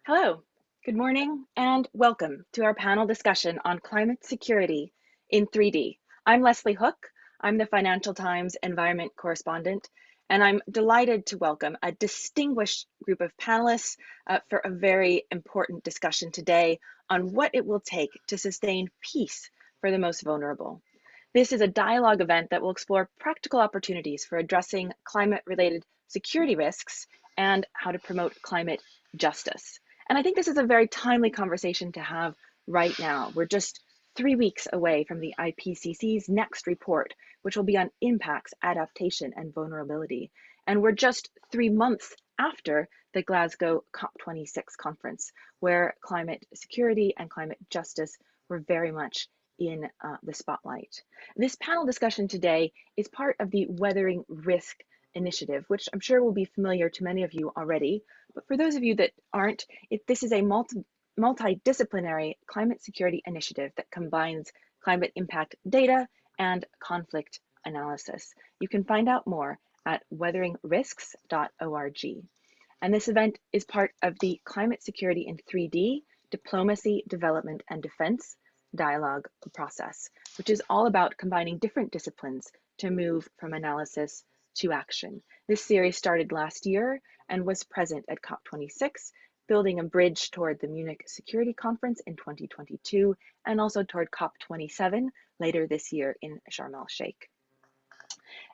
Hello, good morning, and welcome to our panel discussion on climate security in 3D. I'm Leslie Hook. I'm the Financial Times environment correspondent, and I'm delighted to welcome a distinguished group of panelists for a very important discussion today on what it will take to sustain peace for the most vulnerable. This is a dialogue event that will explore practical opportunities for addressing climate-related security risks and how to promote climate justice. And I think this is a very timely conversation to have right now. We're just 3 weeks away from the IPCC's next report, which will be on impacts, adaptation, and vulnerability. And we're just 3 months after the Glasgow COP26 conference, where climate security and climate justice were very much in the spotlight. This panel discussion today is part of the Weathering Risk initiative, which I'm sure will be familiar to many of you already. But for those of you that aren't, this is a multidisciplinary climate security initiative that combines climate impact data and conflict analysis. You can find out more at weatheringrisks.org. And this event is part of the Climate Security in 3D Diplomacy, Development, and Defense dialogue process, which is all about combining different disciplines to move from analysis to action. This series started last year and was present at COP26, building a bridge toward the Munich Security Conference in 2022 and also toward COP27 later this year in Sharm el-Sheikh.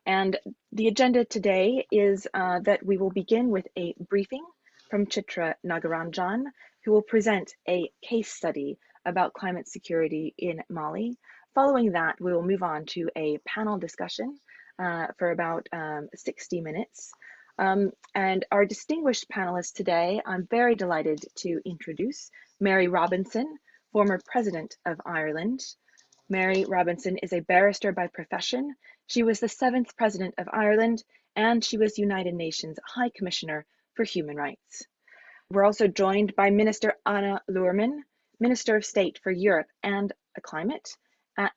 And the agenda today is that we will begin with a briefing from Chitra Nagaranjan, who will present a case study about climate security in Mali. Following that, we will move on to a panel discussion for about 60 minutes. And our distinguished panelists today, I'm very delighted to introduce Mary Robinson, former President of Ireland. Mary Robinson is a barrister by profession. She was the 7th President of Ireland, and she was United Nations High Commissioner for Human Rights. We're also joined by Minister Anna Luhrmann, Minister of State for Europe and Climate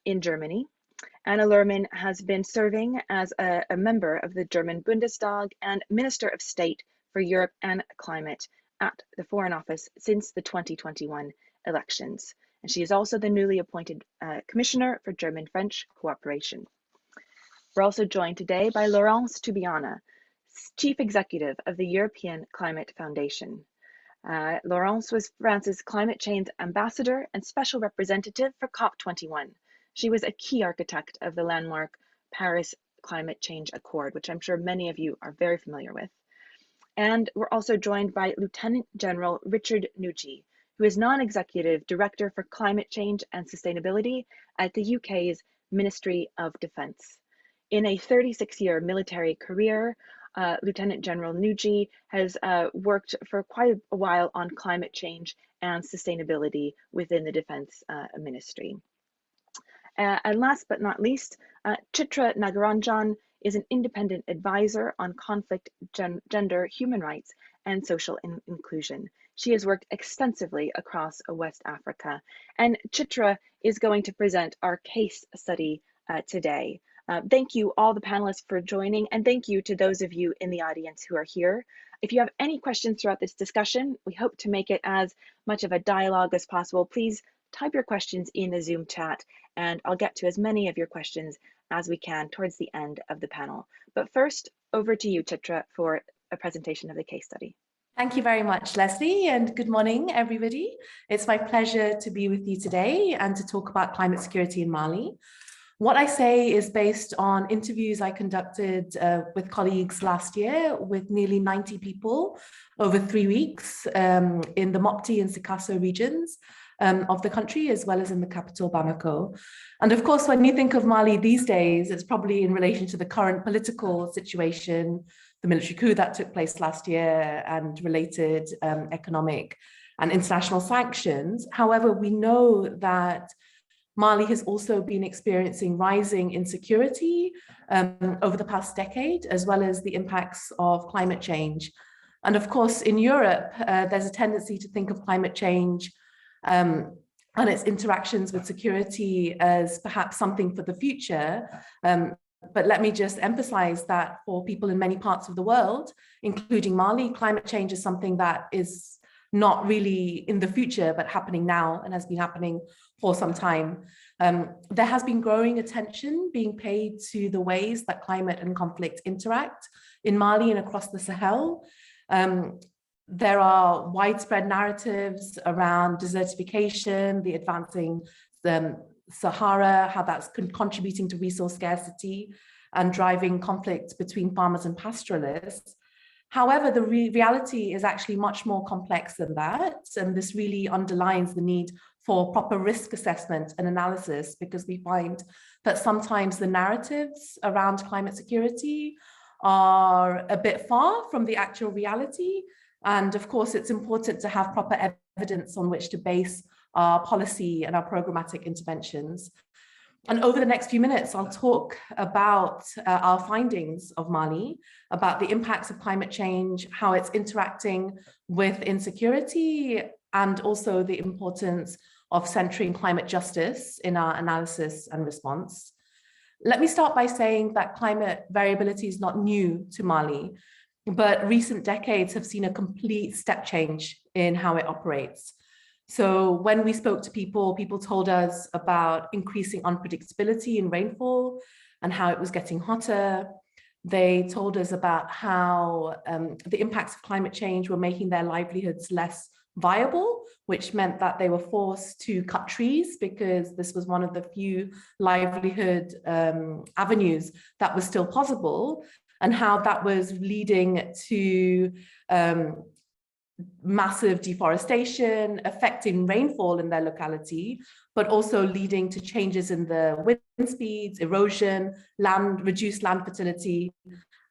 in Germany. Anna Luhrmann has been serving as a member of the German Bundestag and Minister of State for Europe and Climate at the Foreign Office since the 2021 elections. And she is also the newly appointed Commissioner for German-French cooperation. We're also joined today by Laurence Toubiana, Chief Executive of the European Climate Foundation. Laurence was France's climate change ambassador and special representative for COP21. She was a key architect of the landmark Paris Climate Change Accord, which I'm sure many of you are very familiar with. And we're also joined by Lieutenant General Richard Nucci, who is Non-Executive Director for Climate Change and Sustainability at the UK's Ministry of Defence. In a 36-year military career, Lieutenant General Nucci has worked for quite a while on climate change and sustainability within the Defence Ministry. And last but not least, Chitra Nagaranjan is an independent advisor on conflict, gender, human rights, and social inclusion. She has worked extensively across West Africa, and Chitra is going to present our case study today. Thank you all the panelists for joining, and thank you to those of you in the audience who are here. If you have any questions throughout this discussion, we hope to make it as much of a dialogue as possible. Please type your questions in the Zoom chat, and I'll get to as many of your questions as we can towards the end of the panel. But first, over to you, Chitra, for a presentation of the case study. Thank you very much, Leslie, and good morning, everybody. It's my pleasure to be with you today and to talk about climate security in Mali. What I say is based on interviews I conducted with colleagues last year with nearly 90 people over 3 weeks in the Mopti and Sikasso regions of the country, as well as in the capital, Bamako. And of course, when you think of Mali these days, it's probably in relation to the current political situation, the military coup that took place last year and related economic and international sanctions. However, we know that Mali has also been experiencing rising insecurity over the past decade, as well as the impacts of climate change. And of course, in Europe, there's a tendency to think of climate change and its interactions with security as perhaps something for the future. But let me just emphasize that for people in many parts of the world, including Mali, climate change is something that is not really in the future, but happening now and has been happening for some time. There has been growing attention being paid to the ways that climate and conflict interact in Mali and across the Sahel. There are widespread narratives around desertification, the advancing Sahara, how that's contributing to resource scarcity and driving conflict between farmers and pastoralists. However, the reality is actually much more complex than that. And this really underlines the need for proper risk assessment and analysis, because we find that sometimes the narratives around climate security are a bit far from the actual reality. And of course, it's important to have proper evidence on which to base our policy and our programmatic interventions. And over the next few minutes, I'll talk about our findings of Mali, about the impacts of climate change, how it's interacting with insecurity, and also the importance of centering climate justice in our analysis and response. Let me start by saying that climate variability is not new to Mali, but recent decades have seen a complete step change in how it operates. So when we spoke to people, people told us about increasing unpredictability in rainfall and how it was getting hotter. They told us about how the impacts of climate change were making their livelihoods less viable, which meant that they were forced to cut trees because this was one of the few livelihood avenues that was still possible, and how that was leading to massive deforestation, affecting rainfall in their locality, but also leading to changes in the wind speeds, erosion, reduced land fertility,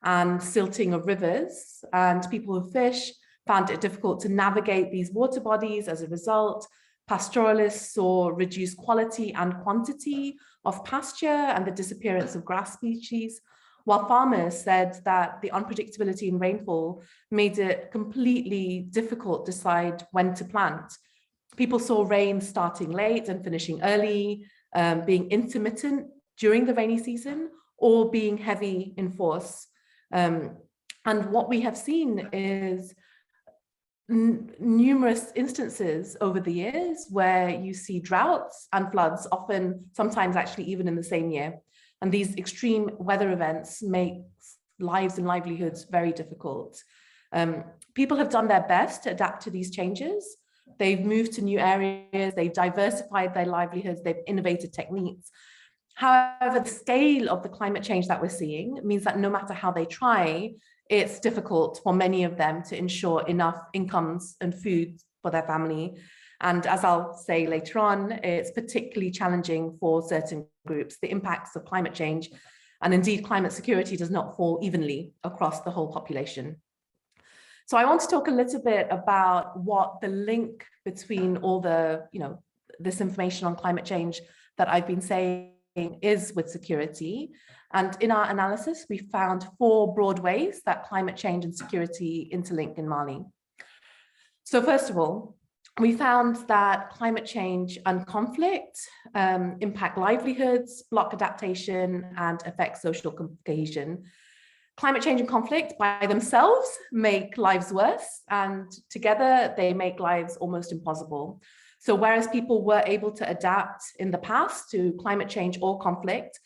and silting of rivers. And people who fish found it difficult to navigate these water bodies as a result. Pastoralists saw reduced quality and quantity of pasture and the disappearance of grass species, while farmers said that the unpredictability in rainfall made it completely difficult to decide when to plant. People saw rain starting late and finishing early, being intermittent during the rainy season, or being heavy in force. And what we have seen is numerous instances over the years where you see droughts and floods, often, sometimes actually even in the same year. And these extreme weather events make lives and livelihoods very difficult. People have done their best to adapt to these changes. They've moved to new areas, they've diversified their livelihoods, they've innovated techniques. However, the scale of the climate change that we're seeing means that no matter how they try, it's difficult for many of them to ensure enough incomes and food for their family. And as I'll say later on, it's particularly challenging for certain groups. The impacts of climate change, and indeed climate security, does not fall evenly across the whole population. So I want to talk a little bit about what the link between all the, this information on climate change that I've been saying is with security. And in our analysis, we found 4 broad ways that climate change and security interlink in Mali. So first of all, we found that climate change and conflict impact livelihoods, block adaptation, and affect social cohesion. Climate change and conflict by themselves make lives worse, and together they make lives almost impossible. So whereas people were able to adapt in the past to climate change or conflict,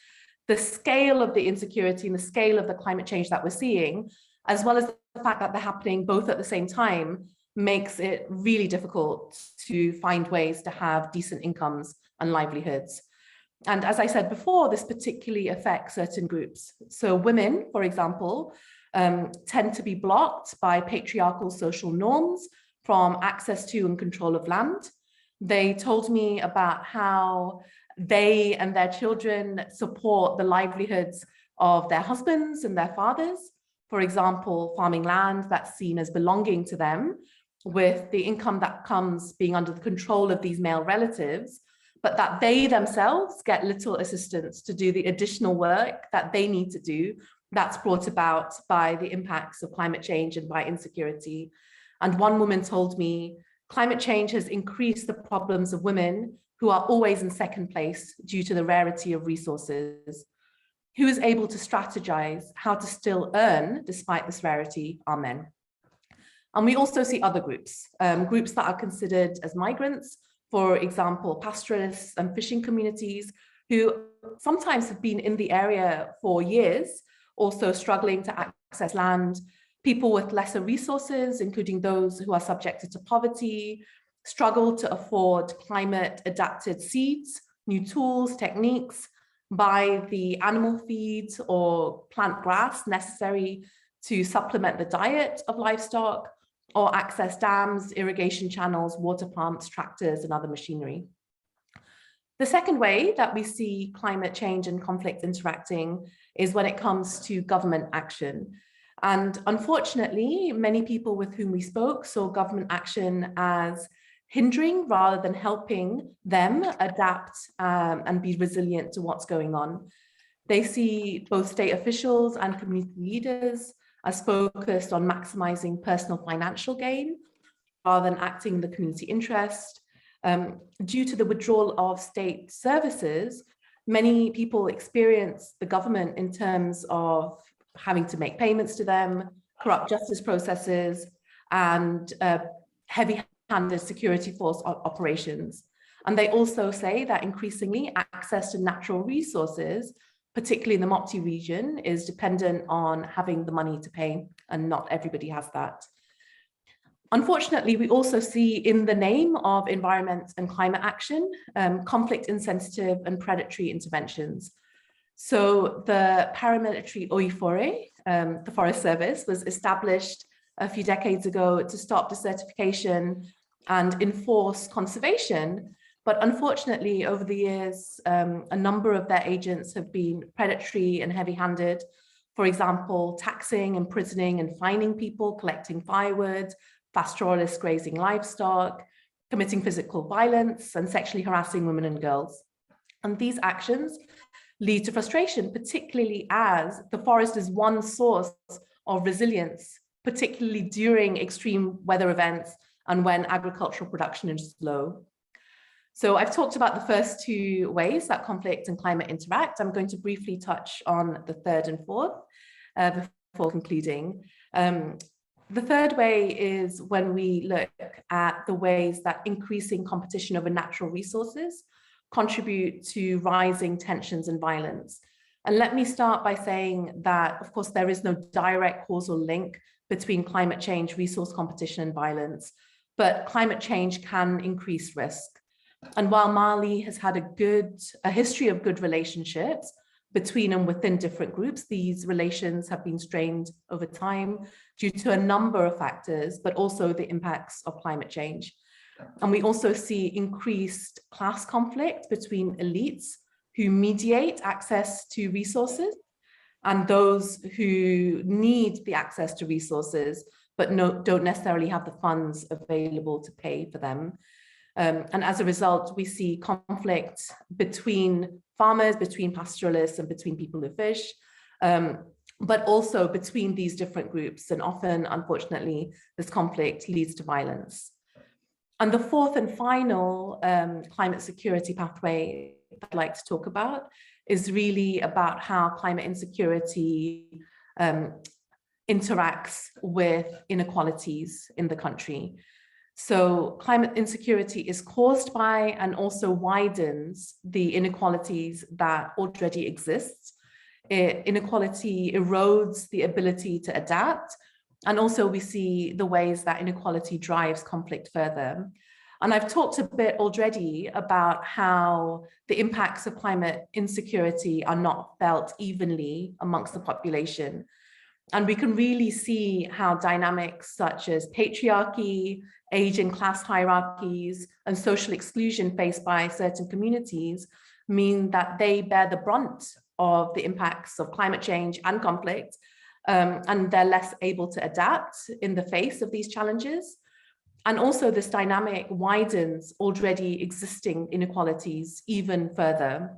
the scale of the insecurity and the scale of the climate change that we're seeing, as well as the fact that they're happening both at the same time, makes it really difficult to find ways to have decent incomes and livelihoods. And as I said before, this particularly affects certain groups. So women, for example, tend to be blocked by patriarchal social norms from access to and control of land. They told me about how they and their children support the livelihoods of their husbands and their fathers. For example, farming land that's seen as belonging to them, with the income that comes being under the control of these male relatives, but that they themselves get little assistance to do the additional work that they need to do, that's brought about by the impacts of climate change and by insecurity. And one woman told me, climate change has increased the problems of women who are always in second place due to the rarity of resources. Who is able to strategize how to still earn despite this rarity are men. And we also see other groups, groups that are considered as migrants, for example, pastoralists and fishing communities who sometimes have been in the area for years, also struggling to access land, people with lesser resources, including those who are subjected to poverty, struggle to afford climate-adapted seeds, new tools, techniques, buy the animal feeds or plant grass necessary to supplement the diet of livestock, or access dams, irrigation channels, water pumps, tractors, and other machinery. The second way that we see climate change and conflict interacting is when it comes to government action. And unfortunately, many people with whom we spoke saw government action as hindering rather than helping them adapt and be resilient to what's going on. They see both state officials and community leaders as focused on maximizing personal financial gain rather than acting in the community interest. Due to the withdrawal of state services, many people experience the government in terms of having to make payments to them, corrupt justice processes, and heavy-handed security force operations. And they also say that increasingly access to natural resources, particularly in the Mopti region, is dependent on having the money to pay, and not everybody has that. Unfortunately, we also see in the name of environment and climate action, conflict insensitive and predatory interventions. So the paramilitary OIFORE, the Forest Service, was established a few decades ago to stop desertification and enforce conservation. But unfortunately, over the years, a number of their agents have been predatory and heavy-handed. For example, taxing, imprisoning, and fining people, collecting firewood, pastoralists grazing livestock, committing physical violence, and sexually harassing women and girls. And these actions lead to frustration, particularly as the forest is one source of resilience, particularly during extreme weather events and when agricultural production is low. So I've talked about the first two ways that conflict and climate interact. I'm going to briefly touch on the third and fourth before concluding. The third way is when we look at the ways that increasing competition over natural resources contribute to rising tensions and violence. And let me start by saying that, of course, there is no direct causal link between climate change, resource competition, and violence, but climate change can increase risk. And while Mali has had a history of good relationships between and within different groups, these relations have been strained over time due to a number of factors, but also the impacts of climate change. And we also see increased class conflict between elites who mediate access to resources and those who need the access to resources, but don't necessarily have the funds available to pay for them. And as a result, we see conflict between farmers, between pastoralists, and between people who fish, but also between these different groups. And often, unfortunately, this conflict leads to violence. And the fourth and final climate security pathway I'd like to talk about is really about how climate insecurity interacts with inequalities in the country. So climate insecurity is caused by and also widens the inequalities that already exist. Inequality erodes the ability to adapt. And also we see the ways that inequality drives conflict further. And I've talked a bit already about how the impacts of climate insecurity are not felt evenly amongst the population. And we can really see how dynamics such as patriarchy, age and class hierarchies, and social exclusion faced by certain communities mean that they bear the brunt of the impacts of climate change and conflict, and they're less able to adapt in the face of these challenges. And also this dynamic widens already existing inequalities even further.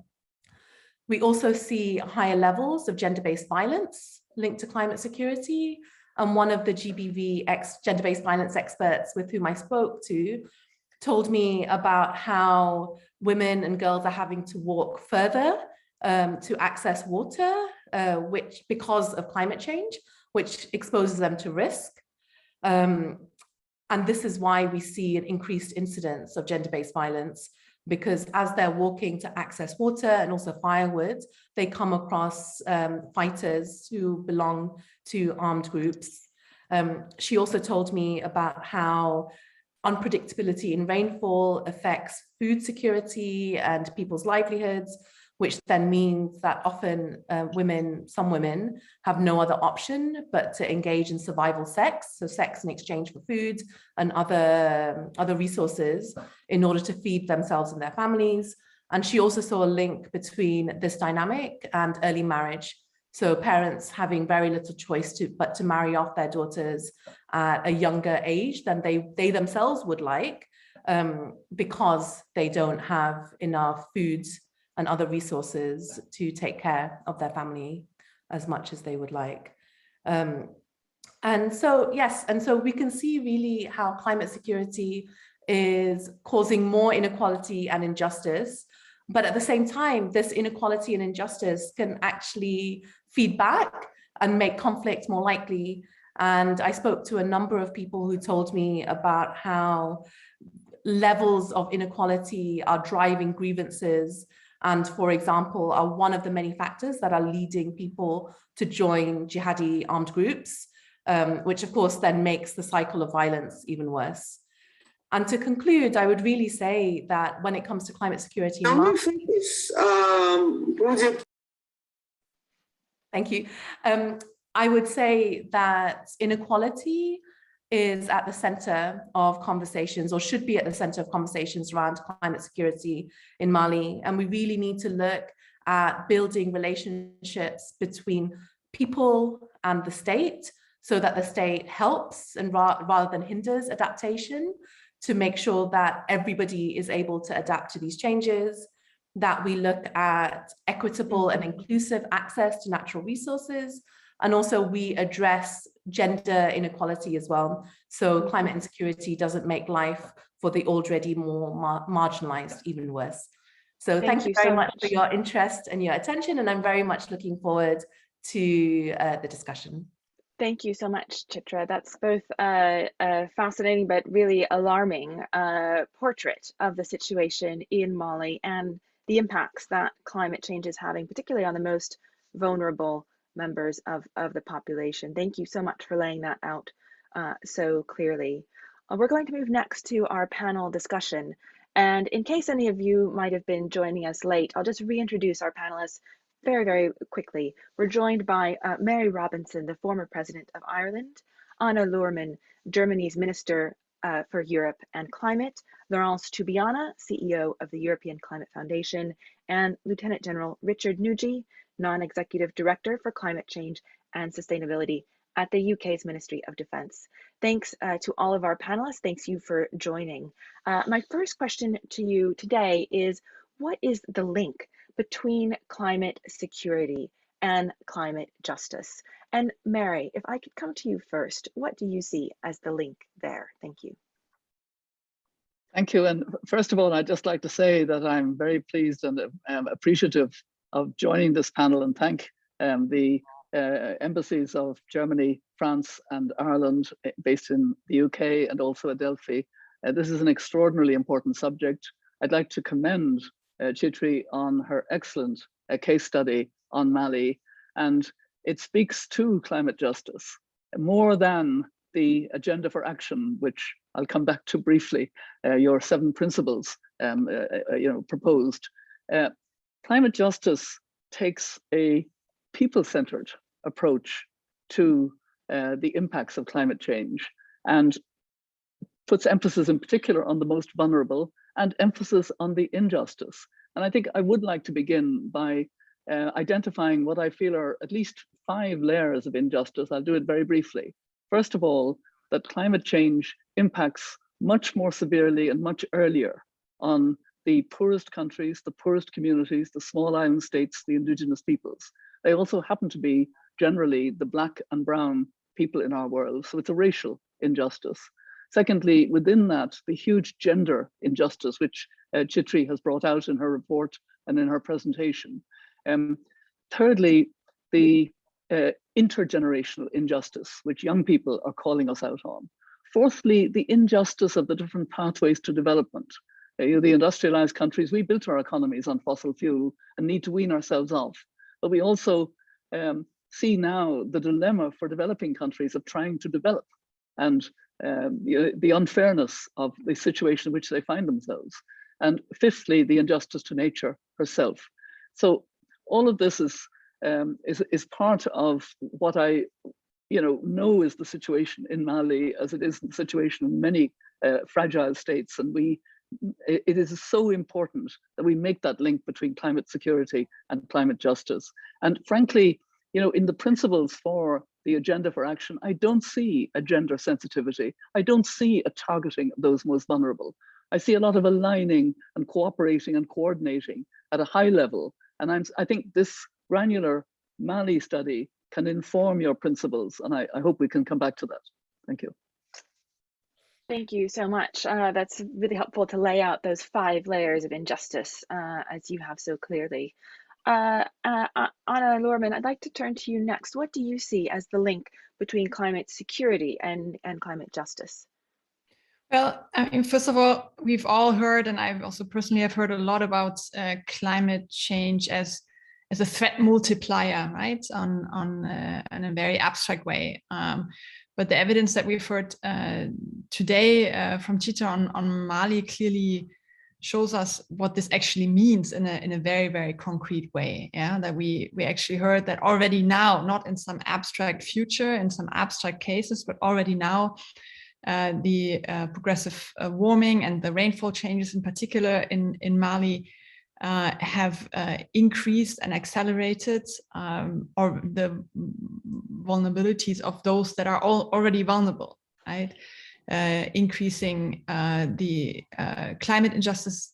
We also see higher levels of gender-based violence linked to climate security. And one of the GBV gender-based violence experts with whom I spoke to told me about how women and girls are having to walk further to access water, which because of climate change, which exposes them to risk. And this is why we see an increased incidence of gender-based violence, because as they're walking to access water and also firewood, they come across fighters who belong to armed groups. She also told me about how unpredictability in rainfall affects food security and people's livelihoods, which then means that often some women have no other option but to engage in survival sex, so sex in exchange for food and other resources in order to feed themselves and their families. And she also saw a link between this dynamic and early marriage. So parents having very little choice but to marry off their daughters at a younger age than they themselves would like, because they don't have enough food and other resources to take care of their family as much as they would like. And so, yes, and so we can see really how climate security is causing more inequality and injustice. But at the same time, this inequality and injustice can actually feed back and make conflict more likely. And I spoke to a number of people who told me about how levels of inequality are driving grievances and, for example, are one of the many factors that are leading people to join jihadi armed groups, which of course then makes the cycle of violence even worse. And to conclude, I would really say that when it comes to climate security, thank you. I would say that inequality is at the center of conversations, or should be at the center of conversations around climate security in Mali. And we really need to look at building relationships between people and the state so that the state helps and rather than hinders adaptation, to make sure that everybody is able to adapt to these changes, that we look at equitable and inclusive access to natural resources, and also we address gender inequality as well. So climate insecurity doesn't make life for the already more marginalized even worse. So thank you very much for your interest and your attention, and I'm very much looking forward to the discussion. Thank you so much, Chitra. That's both a fascinating but really alarming portrait of the situation in Mali and the impacts that climate change is having, particularly on the most vulnerable members of the population. Thank you so much for laying that out so clearly. We're going to move next to our panel discussion. And in case any of you might have been joining us late, I'll just reintroduce our panelists very, very quickly. We're joined by Mary Robinson, the former president of Ireland, Anna Lohrmann, Germany's Minister for Europe and Climate, Laurence Toubiana, CEO of the European Climate Foundation, and Lieutenant General Richard Nugi, Non-Executive Director for Climate Change and Sustainability at the UK's Ministry of Defence. Thanks to all of our panelists. Thanks you for joining. My first question to you today is, what is the link between climate security and climate justice? And Mary, if I could come to you first, what do you see as the link there? Thank you. Thank you. And first of all, I'd just like to say that I'm very pleased and appreciative of joining this panel, and thank the embassies of Germany, France, and Ireland based in the UK, and also adelphi. This is an extraordinarily important subject. I'd like to commend Chitri on her excellent case study on Mali, and it speaks to climate justice more than the agenda for action, which I'll come back to briefly, your 7 principles proposed. Climate justice takes a people-centered approach to the impacts of climate change and puts emphasis in particular on the most vulnerable and emphasis on the injustice. And I think I would like to begin by identifying what I feel are at least 5 layers of injustice. I'll do it very briefly. First of all, that climate change impacts much more severely and much earlier on the poorest countries, the poorest communities, the small island states, the indigenous peoples. They also happen to be generally the Black and brown people in our world. So it's a racial injustice. Secondly, within that, the huge gender injustice, which Chitri has brought out in her report and in her presentation. Thirdly, the intergenerational injustice, which young people are calling us out on. Fourthly, the injustice of the different pathways to development. The industrialized countries, we built our economies on fossil fuel and need to wean ourselves off. But we also see now the dilemma for developing countries of trying to develop, and the unfairness of the situation in which they find themselves. And fifthly, the injustice to nature herself. So all of this is part of what I know is the situation in Mali, as it is the situation in many fragile states. And it is so important that we make that link between climate security and climate justice. And frankly, in the principles for the agenda for action, I don't see a gender sensitivity. I don't see a targeting of those most vulnerable. I see a lot of aligning and cooperating and coordinating at a high level. And I think this granular Mali study can inform your principles. And I hope we can come back to that. Thank you. Thank you so much. That's really helpful to lay out those 5 layers of injustice as you have so clearly. Anna Lorman, I'd like to turn to you next. What do you see as the link between climate security and climate justice? Well, I mean, first of all, we've all heard, and I've also personally have heard a lot about climate change as a threat multiplier, right? In a very abstract way. But the evidence that we've heard today from Chitra on Mali clearly shows us what this actually means in a very, very concrete way. Yeah, that we actually heard that already now, not in some abstract future, in some abstract cases, but already now, the progressive warming and the rainfall changes in particular in Mali have increased and accelerated or the vulnerabilities of those that are already vulnerable, right? Increasing the climate injustice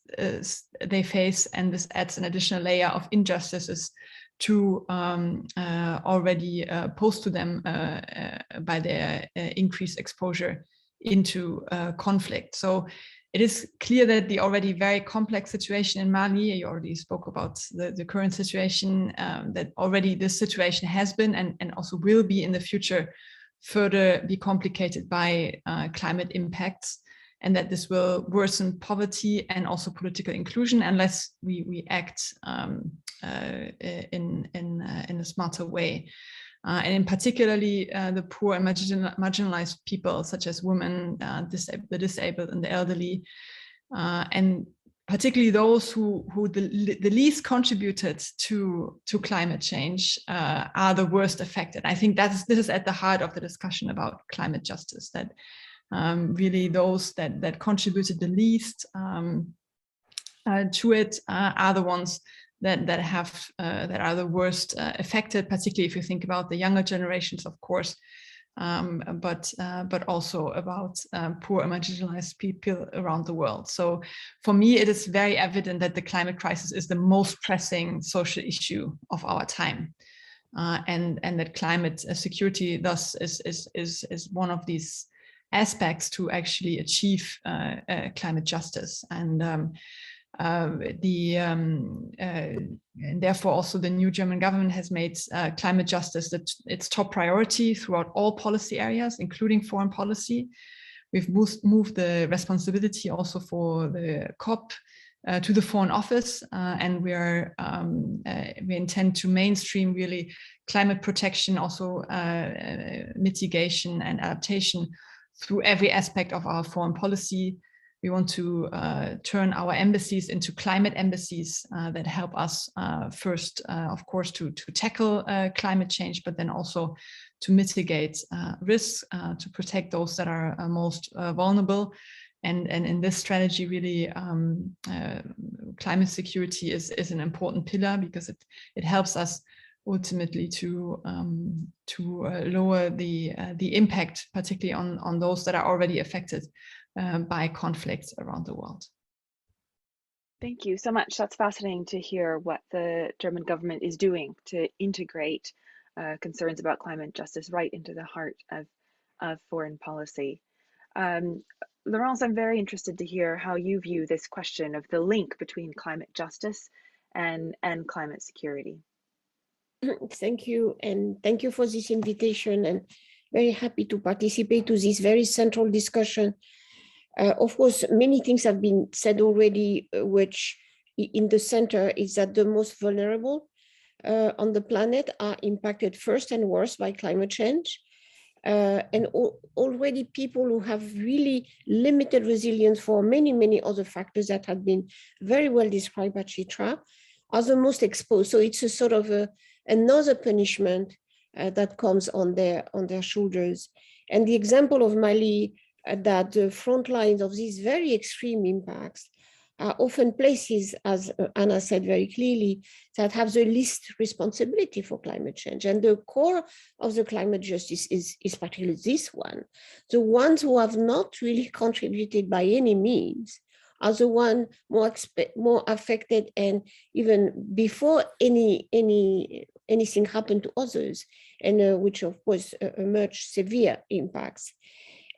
they face, and this adds an additional layer of injustices to already posed to them by their increased exposure into conflict. So it is clear that the already very complex situation in Mali, you already spoke about the current situation, that already this situation has been and also will be in the future further be complicated by climate impacts, and that this will worsen poverty and also political inclusion unless we act in a smarter way. And in particularly the poor and marginalized people, such as women, the disabled and the elderly, and particularly those who the least contributed to climate change are the worst affected. I think this is at the heart of the discussion about climate justice, that really those that contributed the least to it are the ones that are the worst affected, particularly if you think about the younger generations, of course, but also about poor and marginalized people around the world. So for me, it is very evident that the climate crisis is the most pressing social issue of our time, and that climate security thus is one of these aspects to actually achieve climate justice. And and therefore also the new German government has made climate justice its top priority throughout all policy areas, including foreign policy. We've moved the responsibility also for the COP to the Foreign Office, and we intend to mainstream really climate protection, also mitigation and adaptation through every aspect of our foreign policy. We want to turn our embassies into climate embassies that help us first, of course, to tackle climate change, but then also to mitigate risks, to protect those that are most vulnerable. And in this strategy, really, climate security is an important pillar, because it helps us ultimately to lower the impact, particularly on those that are already affected by conflicts around the world. Thank you so much. That's fascinating to hear what the German government is doing to integrate concerns about climate justice right into the heart of foreign policy. Laurence, I'm very interested to hear how you view this question of the link between climate justice and climate security. Thank you, and thank you for this invitation, and very happy to participate to this very central discussion. Of course, many things have been said already, which in the center is that the most vulnerable on the planet are impacted first and worst by climate change. And already people who have really limited resilience for many, many other factors that have been very well described by Chitra are the most exposed. So it's a sort of another punishment that comes on their shoulders. And the example of Mali, that the front lines of these very extreme impacts are often places, as Anna said very clearly, that have the least responsibility for climate change. And the core of the climate justice is particularly this one. The ones who have not really contributed by any means are the ones more affected, and even before anything happened to others, and which of course much severe impacts.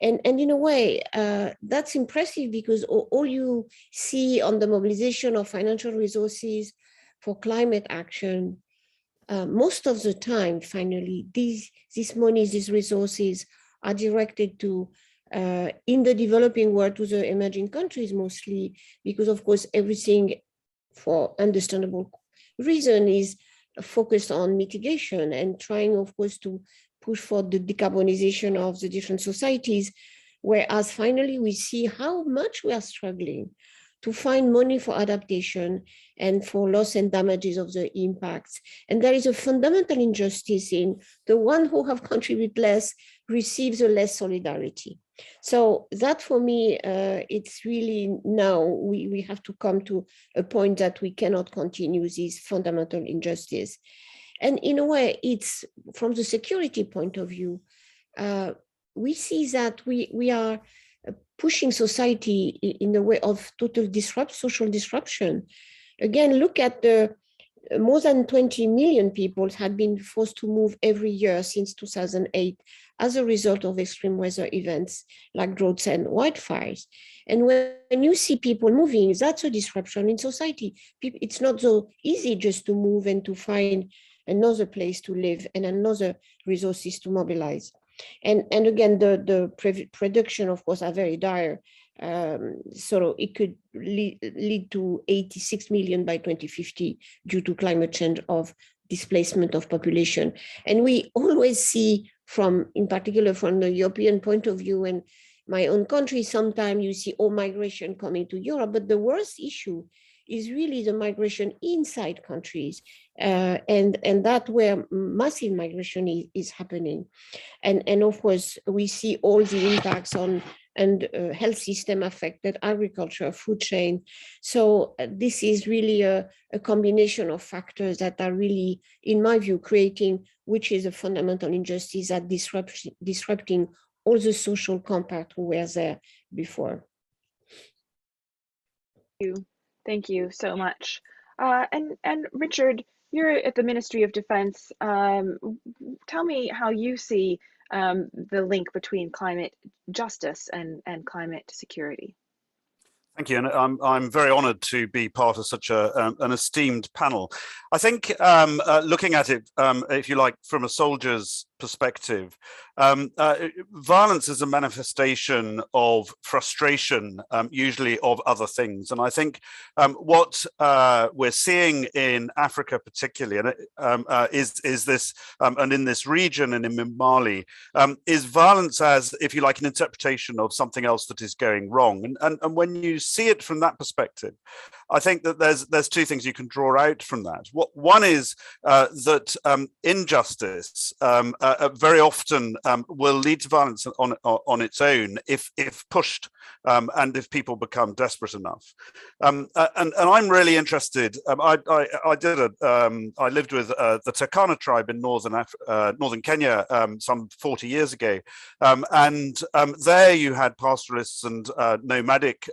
And in a way, that's impressive, because all you see on the mobilization of financial resources for climate action, most of the time, finally, these monies, these resources are directed to, in the developing world, to the emerging countries mostly, because of course, everything for understandable reason is focused on mitigation and trying, of course, to push for the decarbonization of the different societies, whereas finally we see how much we are struggling to find money for adaptation and for loss and damages of the impacts. And there is a fundamental injustice in the one who have contributed less receives a less solidarity. So that for me, it's really now we have to come to a point that we cannot continue this fundamental injustice. And in a way, it's from the security point of view, we see that we are pushing society in the way of total social disruption. Again, look at the more than 20 million people had been forced to move every year since 2008 as a result of extreme weather events like droughts and wildfires. And when you see people moving, that's a disruption in society. It's not so easy just to move and to find another place to live and another resources to mobilize. And again, the prediction, of course, are very dire. So it could lead to 86 million by 2050 due to climate change of displacement of population. And we always see in particular from the European point of view, and my own country, sometimes you see all migration coming to Europe, but the worst issue is really the migration inside countries, and that where massive migration is happening. And of course, we see all the impacts on health system affected, agriculture, food chain. So this is really a combination of factors that are really, in my view, creating, which is a fundamental injustice that disrupting all the social compact who were there before. Thank you so much. And Richard, you're at the Ministry of Defense. Tell me how you see the link between climate justice and climate security. Thank you, and I'm very honoured to be part of such an esteemed panel. I think looking at it, if you like, from a soldier's perspective, violence is a manifestation of frustration, usually of other things. And I think what we're seeing in Africa particularly, is this, and in this region and in Mali, is violence as, if you like, an interpretation of something else that is going wrong. And when you see it from that perspective, I think that there's two things you can draw out from that. One is that injustice very often will lead to violence on its own if pushed, and if people become desperate enough. And I'm really interested. I lived with the Turkana tribe in northern Kenya some 40 years ago, and there you had pastoralists and nomadic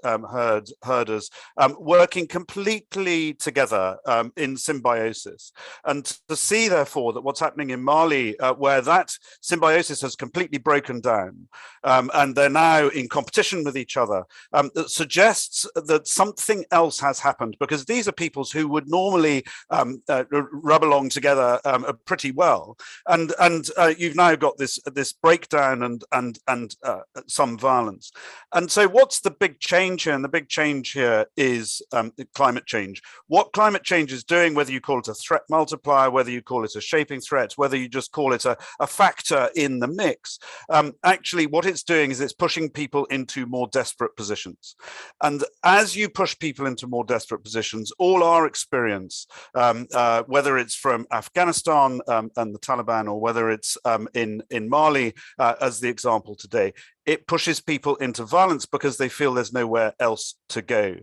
herders working completely together in symbiosis. And to see, therefore, that what's happening in Mali, where that symbiosis has completely broken down, and they're now in competition with each other, that suggests that something else has happened, because these are peoples who would normally rub along together pretty well, and you've now got this breakdown and some violence. And so what's the big change here? And the big change here is climate change. What climate change is doing, whether you call it a threat multiplier, whether you call it a shaping threat, whether you just call it a factor in the mix, actually what it's doing is it's pushing people into more desperate positions. And as you push people into more desperate positions, all our experience, whether it's from Afghanistan and the Taliban, or whether it's in Mali as the example today, it pushes people into violence because they feel there's nowhere else to go.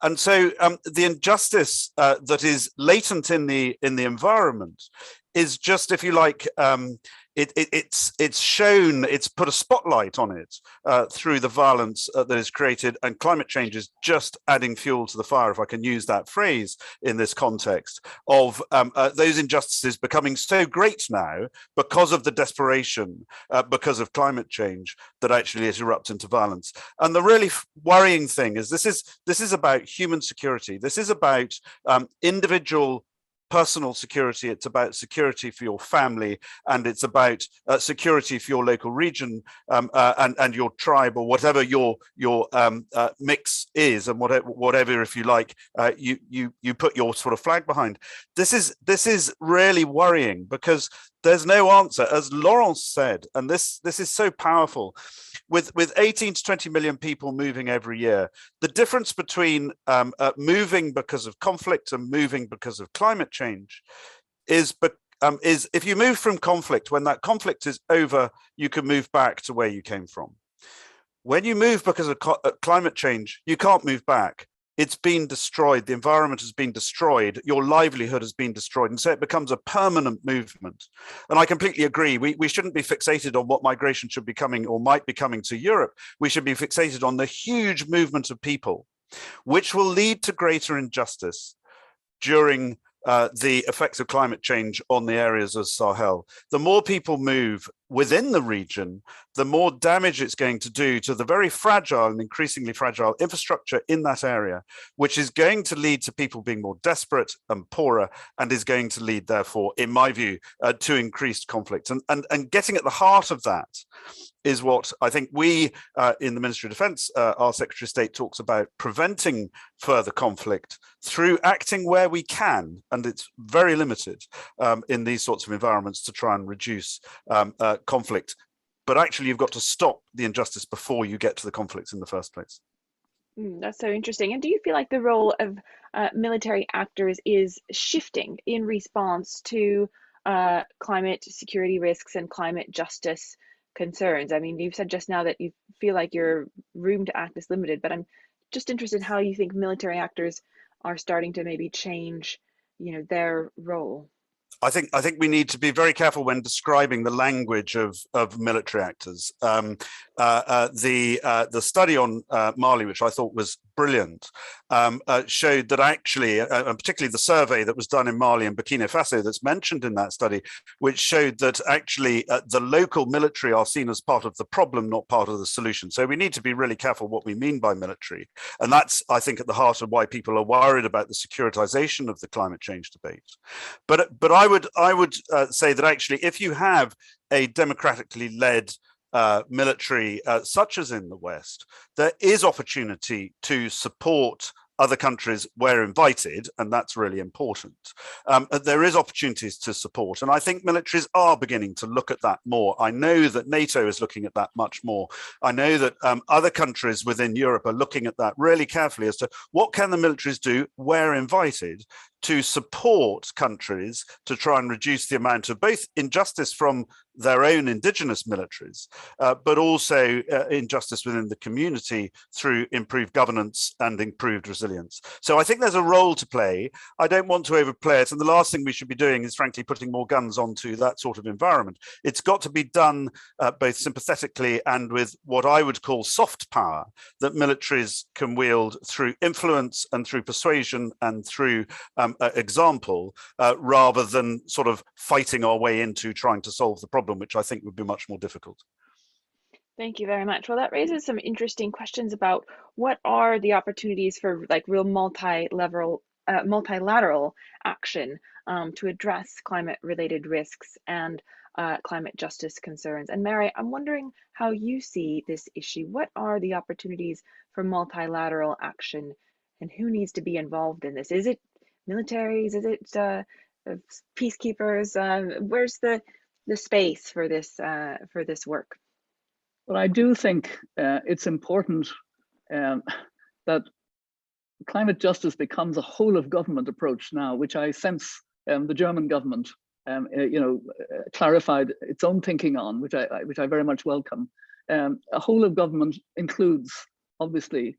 And so the injustice that is latent in the environment is just, if you like, it's shown, it's put a spotlight on it through the violence that is created, and climate change is just adding fuel to the fire, if I can use that phrase in this context, of those injustices becoming so great now because of the desperation, because of climate change, that actually it erupts into violence. And the really worrying thing is this is about human security. This is about individual personal security. It's about security for your family, and it's about security for your local region and your tribe, or whatever your mix is, and whatever, if you like, you put your sort of flag behind. This is really worrying, because there's no answer, as Laurence said, and this is so powerful. With 18 to 20 million people moving every year, the difference between moving because of conflict and moving because of climate change is if you move from conflict, when that conflict is over, you can move back to where you came from. When you move because of climate change, you can't move back. It's been destroyed. The environment has been destroyed. Your livelihood has been destroyed. And so it becomes a permanent movement. And I completely agree. We shouldn't be fixated on what migration should be coming or might be coming to Europe. We should be fixated on the huge movement of people, which will lead to greater injustice during the effects of climate change on the areas of Sahel. The more people move within the region, the more damage it's going to do to the very fragile and increasingly fragile infrastructure in that area, which is going to lead to people being more desperate and poorer, and is going to lead, therefore, in my view, to increased conflict. And getting at the heart of that is what I think we in the Ministry of Defence, our Secretary of State talks about, preventing further conflict through acting where we can, and it's very limited in these sorts of environments, to try and reduce conflict. But actually, you've got to stop the injustice before you get to the conflicts in the first place. That's so interesting. And do you feel like the role of military actors is shifting in response to climate security risks and climate justice concerns? I mean, you've said just now that you feel like your room to act is limited, but I'm just interested in how you think military actors are starting to maybe change, their role. I think we need to be very careful when describing the language of military actors. The study on Mali, which I thought was brilliant, showed that actually, and particularly the survey that was done in Mali and Burkina Faso that's mentioned in that study, which showed that actually the local military are seen as part of the problem, not part of the solution. So we need to be really careful what we mean by military. And that's, I think, at the heart of why people are worried about the securitization of the climate change debate. But I would say that actually, if you have a democratically led military, such as in the West, there is opportunity to support other countries where invited, and that's really important. There is opportunities to support, and I think militaries are beginning to look at that more. I know that NATO is looking at that much more. I know that other countries within Europe are looking at that really carefully as to what can the militaries do where invited to support countries to try and reduce the amount of both injustice from their own indigenous militaries, but also injustice within the community through improved governance and improved resilience. So I think there's a role to play. I don't want to overplay it. And the last thing we should be doing is, frankly, putting more guns onto that sort of environment. It's got to be done both sympathetically and with what I would call soft power that militaries can wield through influence and through persuasion and through example, rather than sort of fighting our way into trying to solve the problem, which I think would be much more difficult. Thank you very much. Well, that raises some interesting questions about what are the opportunities for like real multilateral action to address climate-related risks and climate justice concerns. And Mary, I'm wondering how you see this issue. What are the opportunities for multilateral action, and who needs to be involved in this? Is it militaries? Is it peacekeepers? Where's the space for this work? Well, I do think it's important that climate justice becomes a whole of government approach now, which I sense the German government, clarified its own thinking on, which I very much welcome. A whole of government includes, obviously,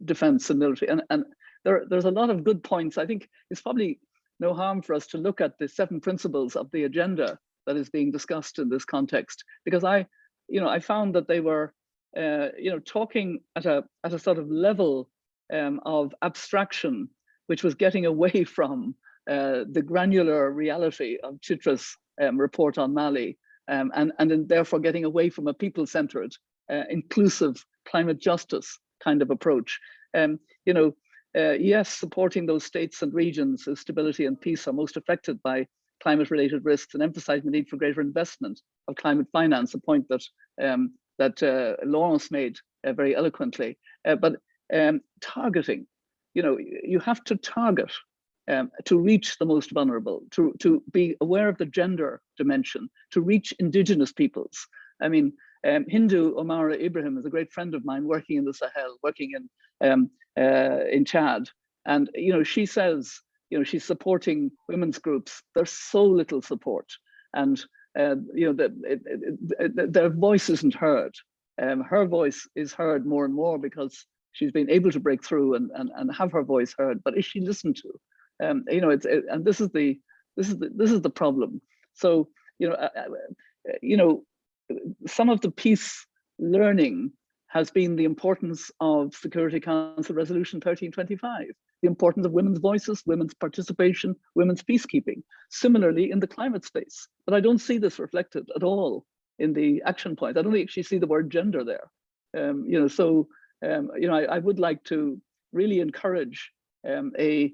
defense and military, and there's a lot of good points. I think it's probably no harm for us to look at the 7 principles of the agenda that is being discussed in this context, because I found that they were, talking at a sort of level of abstraction, which was getting away from the granular reality of Chitra's report on Mali, and therefore getting away from a people-centered, inclusive climate justice kind of approach. Yes, supporting those states and regions whose stability and peace are most affected by climate-related risks, and emphasizing the need for greater investment of climate finance, a point that Lawrence made very eloquently. But targeting, you have to target to reach the most vulnerable, to be aware of the gender dimension, to reach indigenous peoples. I mean, Hindu Omara Ibrahim is a great friend of mine working in the Sahel, working in Chad, and she says, she's supporting women's groups. There's so little support, and their voice isn't heard. Her voice is heard more and more because she's been able to break through and have her voice heard. But is she listened to? And this is the problem. So some of the peace learning has been the importance of Security Council Resolution 1325, the importance of women's voices, women's participation, women's peacekeeping. Similarly, in the climate space, but I don't see this reflected at all in the action point. I don't actually see the word gender there. I would like to really encourage a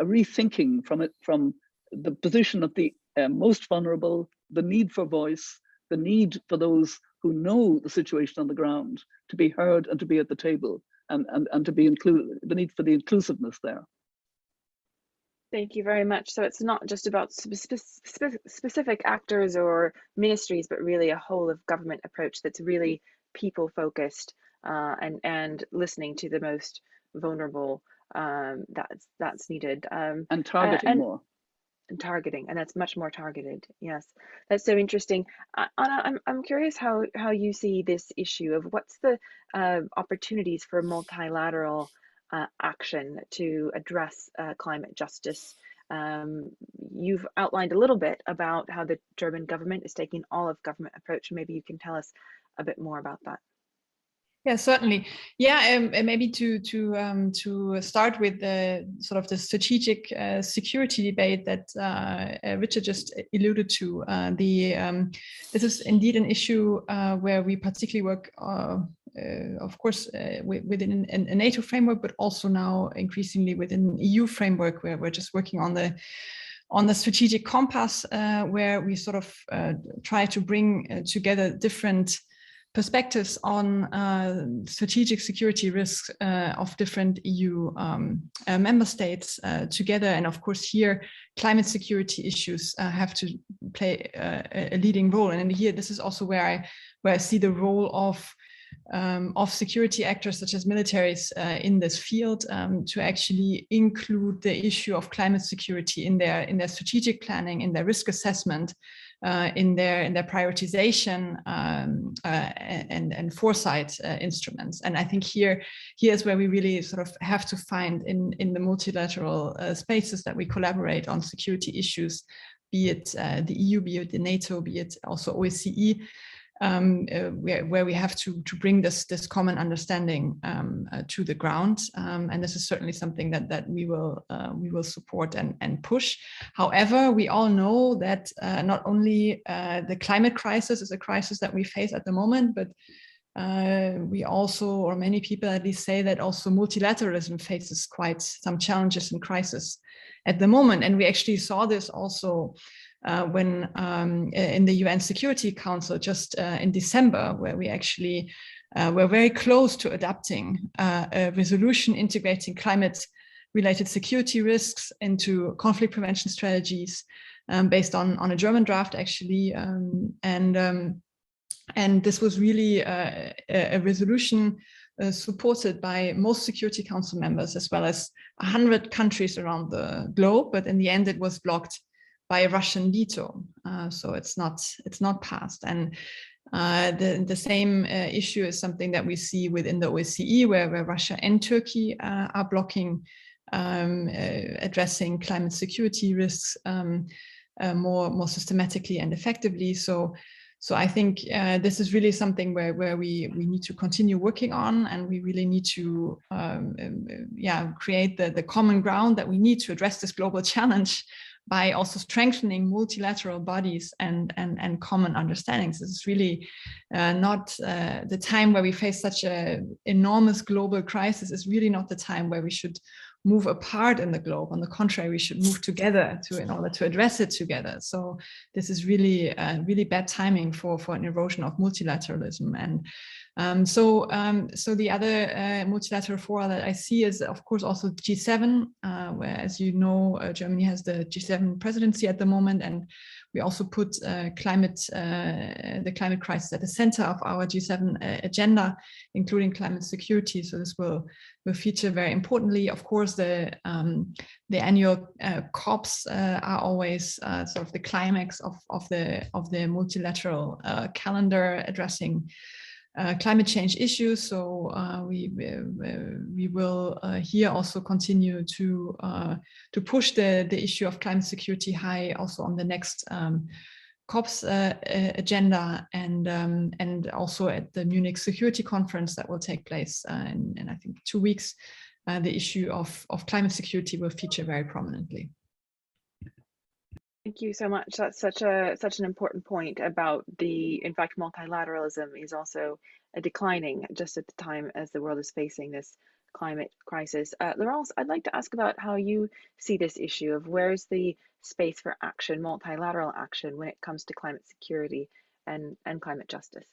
rethinking from the position of the most vulnerable, the need for voice, the need for those who know the situation on the ground to be heard and to be at the table, and to be included, the need for the inclusiveness there. Thank you very much. So it's not just about specific actors or ministries, but really a whole of government approach that's really people focused and listening to the most vulnerable. That's needed. And targeting more. And targeting, and that's much more targeted. Yes, that's so interesting. Anna, I'm curious how you see this issue of what's the opportunities for multilateral action to address climate justice. You've outlined a little bit about how the German government is taking all of government approach. Maybe you can tell us a bit more about that. Yeah, certainly. Yeah, and maybe to start with the sort of the strategic security debate that Richard just alluded to. This is indeed an issue where we particularly work, of course, within a NATO framework, but also now increasingly within an EU framework, where we're just working on the strategic compass, where we sort of try to bring together different perspectives on strategic security risks of different EU member states together. And of course here, climate security issues have to play a leading role. And here, this is also where I see the role of security actors such as militaries in this field to actually include the issue of climate security in their strategic planning, in their risk assessment, in their prioritization and foresight instruments. And I think here's where we really sort of have to find in the multilateral spaces that we collaborate on security issues, be it the EU, be it the NATO, be it also OSCE, where we have to bring this common understanding to the ground, and this is certainly something that we will support and push. However, we all know that not only the climate crisis is a crisis that we face at the moment, but we also, or many people at least, say that also multilateralism faces quite some challenges and crisis at the moment, and we actually saw this also when in the UN Security Council just in December, where we actually were very close to adopting a resolution integrating climate-related security risks into conflict prevention strategies based on a German draft, actually, and this was really a resolution supported by most Security Council members, as well as 100 countries around the globe. But in the end, it was blocked by a Russian veto, so it's not passed. And the same issue is something that we see within the OSCE, where Russia and Turkey are blocking addressing climate security risks more systematically and effectively. So I think this is really something where we need to continue working on, and we really need to create the common ground that we need to address this global challenge by also strengthening multilateral bodies and common understandings. This is really not the time where we face such an enormous global crisis. Is really not the time where we should move apart in the globe. On the contrary, we should move together in order to address it together. So this is really really bad timing for an erosion of multilateralism. And so the other multilateral fora that I see is, of course, also G7, where, as you know, Germany has the G7 presidency at the moment, and we also put the climate crisis at the center of our G7 agenda, including climate security. So this will feature very importantly. Of course, the annual COPs are always sort of the climax of the multilateral calendar addressing climate change issues. So we will here also continue to push the issue of climate security high, also on the next COP's agenda, and also at the Munich Security Conference that will take place in I think 2 weeks. The issue of climate security will feature very prominently. Thank you so much. That's such an important point about in fact, multilateralism is also declining just at the time as the world is facing this climate crisis. Laurence, I'd like to ask about how you see this issue of where's the space for action, multilateral action, when it comes to climate security and climate justice.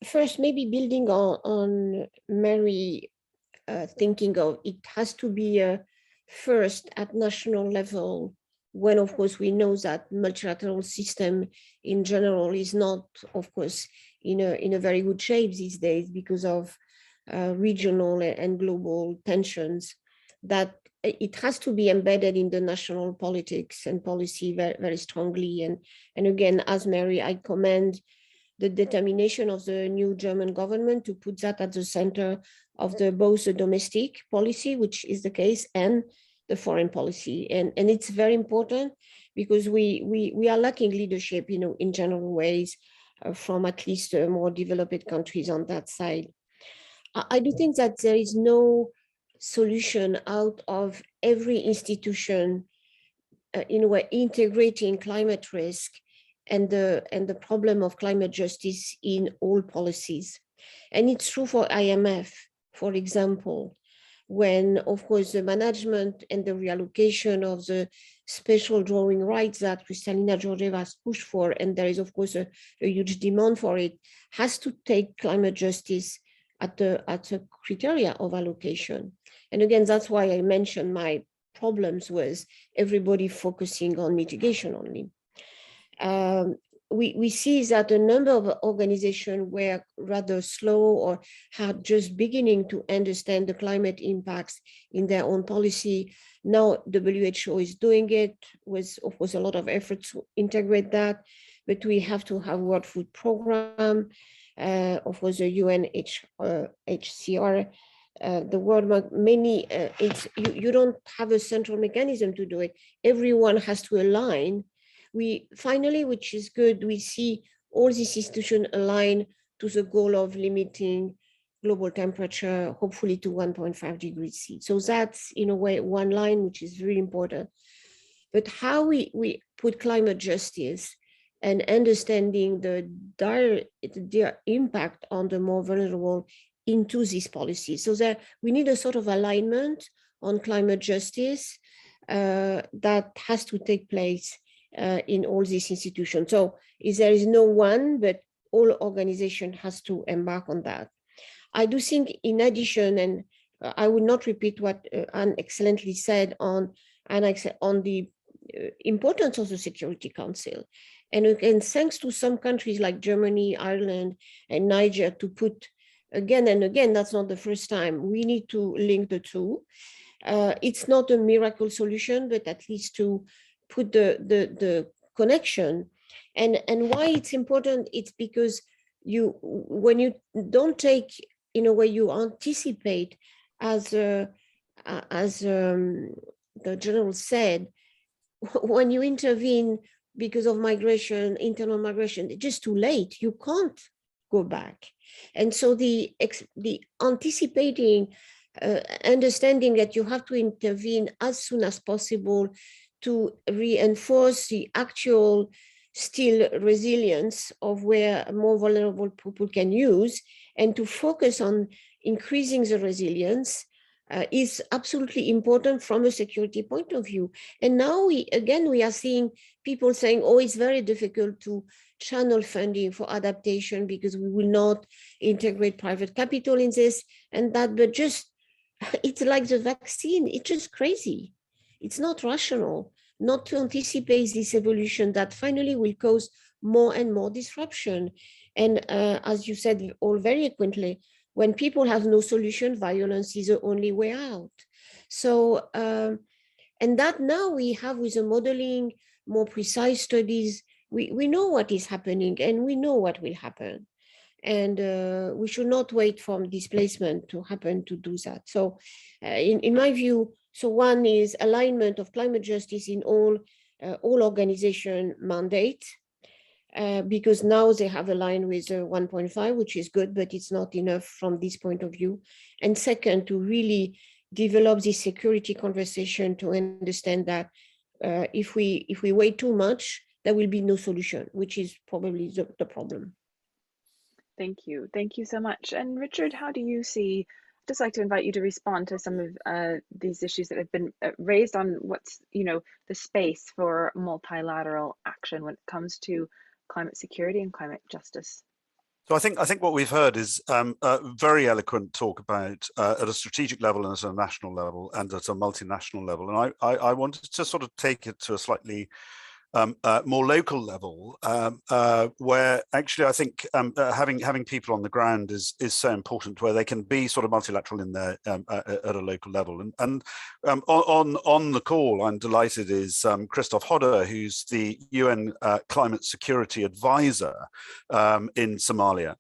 First, maybe building on Mary thinking of it has to be first at national level, when of course we know that multilateral system in general is not, of course, in a very good shape these days because of regional and global tensions, that it has to be embedded in the national politics and policy very, very strongly. And again, as Mary, I commend the determination of the new German government to put that at the center of both the domestic policy, which is the case, and the foreign policy. And it's very important because we are lacking leadership, in general ways from at least more developed countries on that side. I do think that there is no solution out of every institution in a way integrating climate risk and the problem of climate justice in all policies. And it's true for IMF, for example, when, of course, the management and the reallocation of the special drawing rights that Kristalina Georgieva has pushed for, and there is, of course, a huge demand for it, has to take climate justice at the criteria of allocation. And again, that's why I mentioned my problems with everybody focusing on mitigation only. We see that a number of organizations were rather slow or had just beginning to understand the climate impacts in their own policy. Now WHO is doing it with, of course, a lot of effort to integrate that, but we have to have World Food Program, of course, the UNHCR, the World Bank, many, you don't have a central mechanism to do it. Everyone has to align we finally, which is good, we see all these institutions align to the goal of limiting global temperature, hopefully to 1.5 degrees C. So that's in a way one line, which is very important. But how we put climate justice and understanding the dire impact on the more vulnerable into this policy. So that we need a sort of alignment on climate justice that has to take place in all these institutions. So there is no one, but all organization has to embark on that. I do think in addition, and I will not repeat what Anne excellently said on the importance of the Security Council. And again, thanks to some countries like Germany, Ireland, and Niger to put again and again, that's not the first time, we need to link the two. It's not a miracle solution, but at least to put the connection. And why it's important, it's because when you don't take, in a way, you anticipate, as the general said, when you intervene because of migration, internal migration, it's just too late. You can't go back. And so the anticipating, understanding that you have to intervene as soon as possible to reinforce the actual still resilience of where more vulnerable people can use, and to focus on increasing the resilience is absolutely important from a security point of view. And now we are seeing people saying, oh, it's very difficult to channel funding for adaptation because we will not integrate private capital in this and that, but just, it's like the vaccine, it's just crazy. It's not rational not to anticipate this evolution that finally will cause more and more disruption. And as you said all very eloquently, when people have no solution, violence is the only way out. So, and that now we have with the modeling, more precise studies, we know what is happening and we know what will happen. And we should not wait for displacement to happen to do that. So in my view, so one is alignment of climate justice in all organization mandate, because now they have aligned with 1.5, which is good, but it's not enough from this point of view. And second, to really develop this security conversation to understand that if we wait too much, there will be no solution, which is probably the problem. Thank you. Thank you so much. And Richard, how do you see, I'd just like to invite you to respond to some of these issues that have been raised on what's, the space for multilateral action when it comes to climate security and climate justice. So I think what we've heard is a very eloquent talk about at a strategic level and at a national level and at a multinational level. And I wanted to sort of take it to a slightly more local level, where actually I think having people on the ground is so important, where they can be sort of multilateral in their at a local level. And on the call, I'm delighted is Christoph Hodder, who's the UN Climate Security Advisor in Somalia.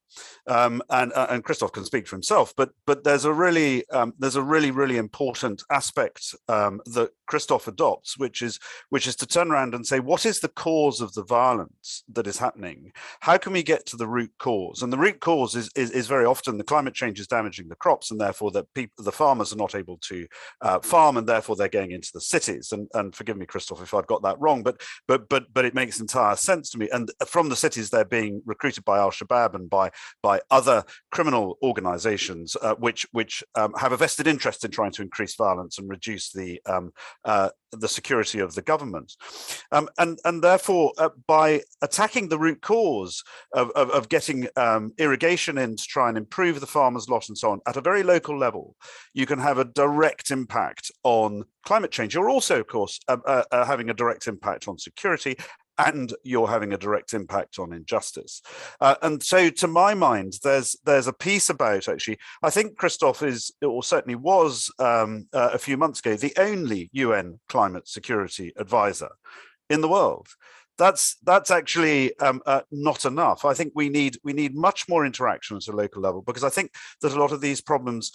And Christoph can speak for himself, but there's a really important aspect that Christoph adopts, which is to turn around and say, what is the cause of the violence that is happening? How can we get to the root cause? And the root cause is very often the climate change is damaging the crops, and therefore the farmers are not able to farm, and therefore they're going into the cities. And forgive me, Christoph, if I've got that wrong, but it makes entire sense to me. And from the cities, they're being recruited by Al-Shabaab and by other criminal organizations which have a vested interest in trying to increase violence and reduce the security of the government. And therefore, by attacking the root cause of getting irrigation in to try and improve the farmer's lot and so on, at a very local level, you can have a direct impact on climate change. You're also, of course, having a direct impact on security, and you're having a direct impact on injustice. And so to my mind, there's a piece about, actually, I think Christoph is, or certainly was a few months ago, the only UN climate security advisor in the world that's actually not enough. I think we need much more interaction at a local level, because I think that a lot of these problems,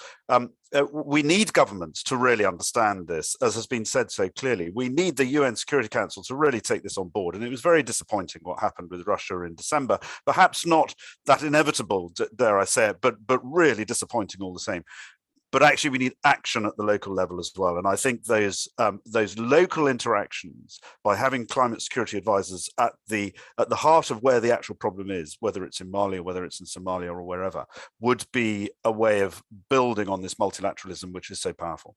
we need governments to really understand this, as has been said so clearly. We need the UN Security Council to really take this on board. And it was very disappointing what happened with Russia in December. Perhaps not that inevitable, dare I say it, but really disappointing all the same. But actually, we need action at the local level as well. And I think those local interactions, by having climate security advisors at the heart of where the actual problem is, whether it's in Mali or whether it's in Somalia or wherever, would be a way of building on this multilateralism, which is so powerful.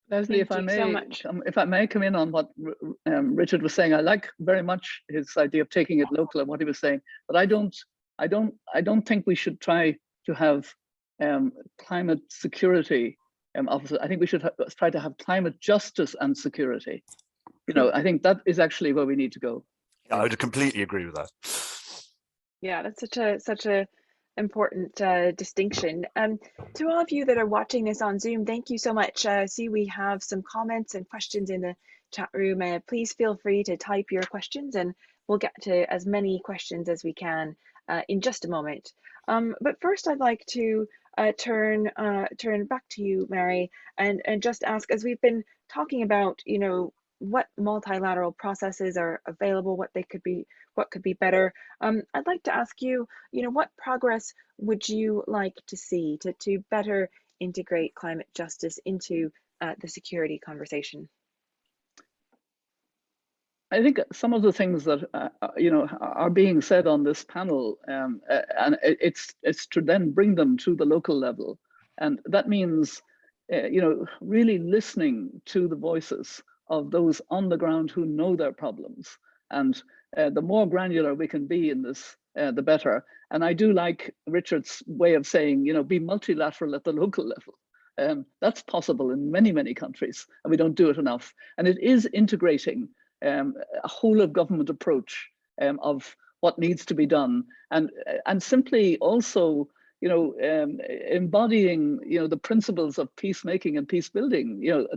Leslie, if I may come in on what Richard was saying, I like very much his idea of taking it local and what he was saying, but I don't think we should try to have climate security officers. I think we should try to have climate justice and security. You know, I think that is actually where we need to go. Yeah, I would completely agree with that. Yeah, that's such a important distinction. To all of you that are watching this on Zoom, thank you so much. See, we have some comments and questions in the chat room. Please feel free to type your questions, and we'll get to as many questions as we can in just a moment. But first, I'd like to turn back to you, Mary, and just ask, as we've been talking about, you know, what multilateral processes are available, what could be better. I'd like to ask you, you know, what progress would you like to see to better integrate climate justice into the security conversation? I think some of the things that you know, are being said on this panel, and it's to then bring them to the local level, and that means you know, really listening to the voices of those on the ground who know their problems, and the more granular we can be in this, the better. And I do like Richard's way of saying, you know, be multilateral at the local level. That's possible in many countries, and we don't do it enough. And it is integrating a whole of government approach of what needs to be done, and simply also, you know, embodying, you know, the principles of peacemaking and peace building. You know,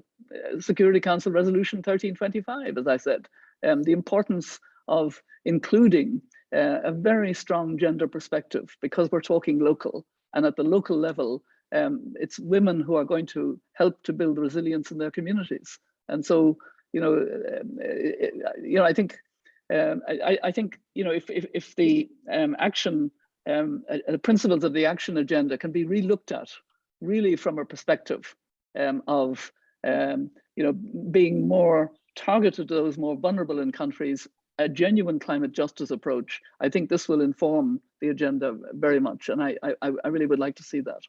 Security Council Resolution 1325, as I said, the importance of including a very strong gender perspective, because we're talking local, and at the local level, it's women who are going to help to build resilience in their communities. And so, you know, I think, you know, if the action, the principles of the action agenda can be relooked at, really from a perspective of, you know, being more targeted to those more vulnerable in countries, a genuine climate justice approach, I think this will inform the agenda very much, and I really would like to see that.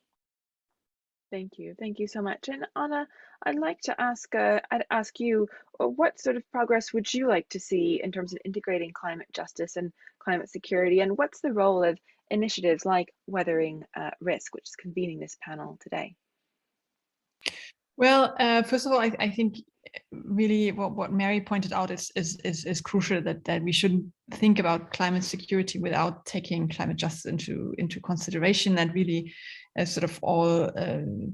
Thank you so much. And Anna, I'd like to ask you, what sort of progress would you like to see in terms of integrating climate justice and climate security, and what's the role of initiatives like Weathering Risk, which is convening this panel today? Well, first of all, I think really what Mary pointed out is crucial, that we shouldn't think about climate security without taking climate justice into consideration, and really sort of all,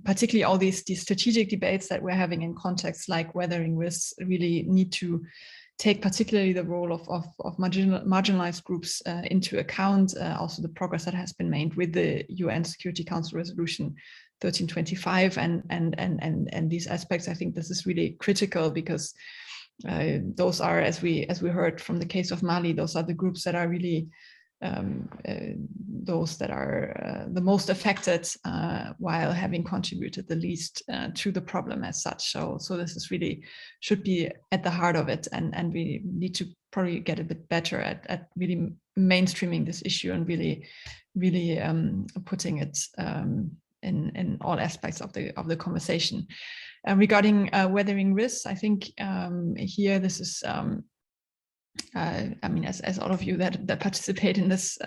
particularly all these strategic debates that we're having in contexts like weathering risks, really need to take particularly the role of marginalized groups into account. Also the progress that has been made with the UN Security Council Resolution 1325 and these aspects. I think this is really critical, because those are, as we heard from the case of Mali, those are the groups that are really those that are the most affected, while having contributed the least to the problem as such. So this is really should be at the heart of it, and we need to probably get a bit better at really mainstreaming this issue and really putting it in all aspects of the conversation. Regarding weathering risks, I think here this is I mean, as all of you that participate in this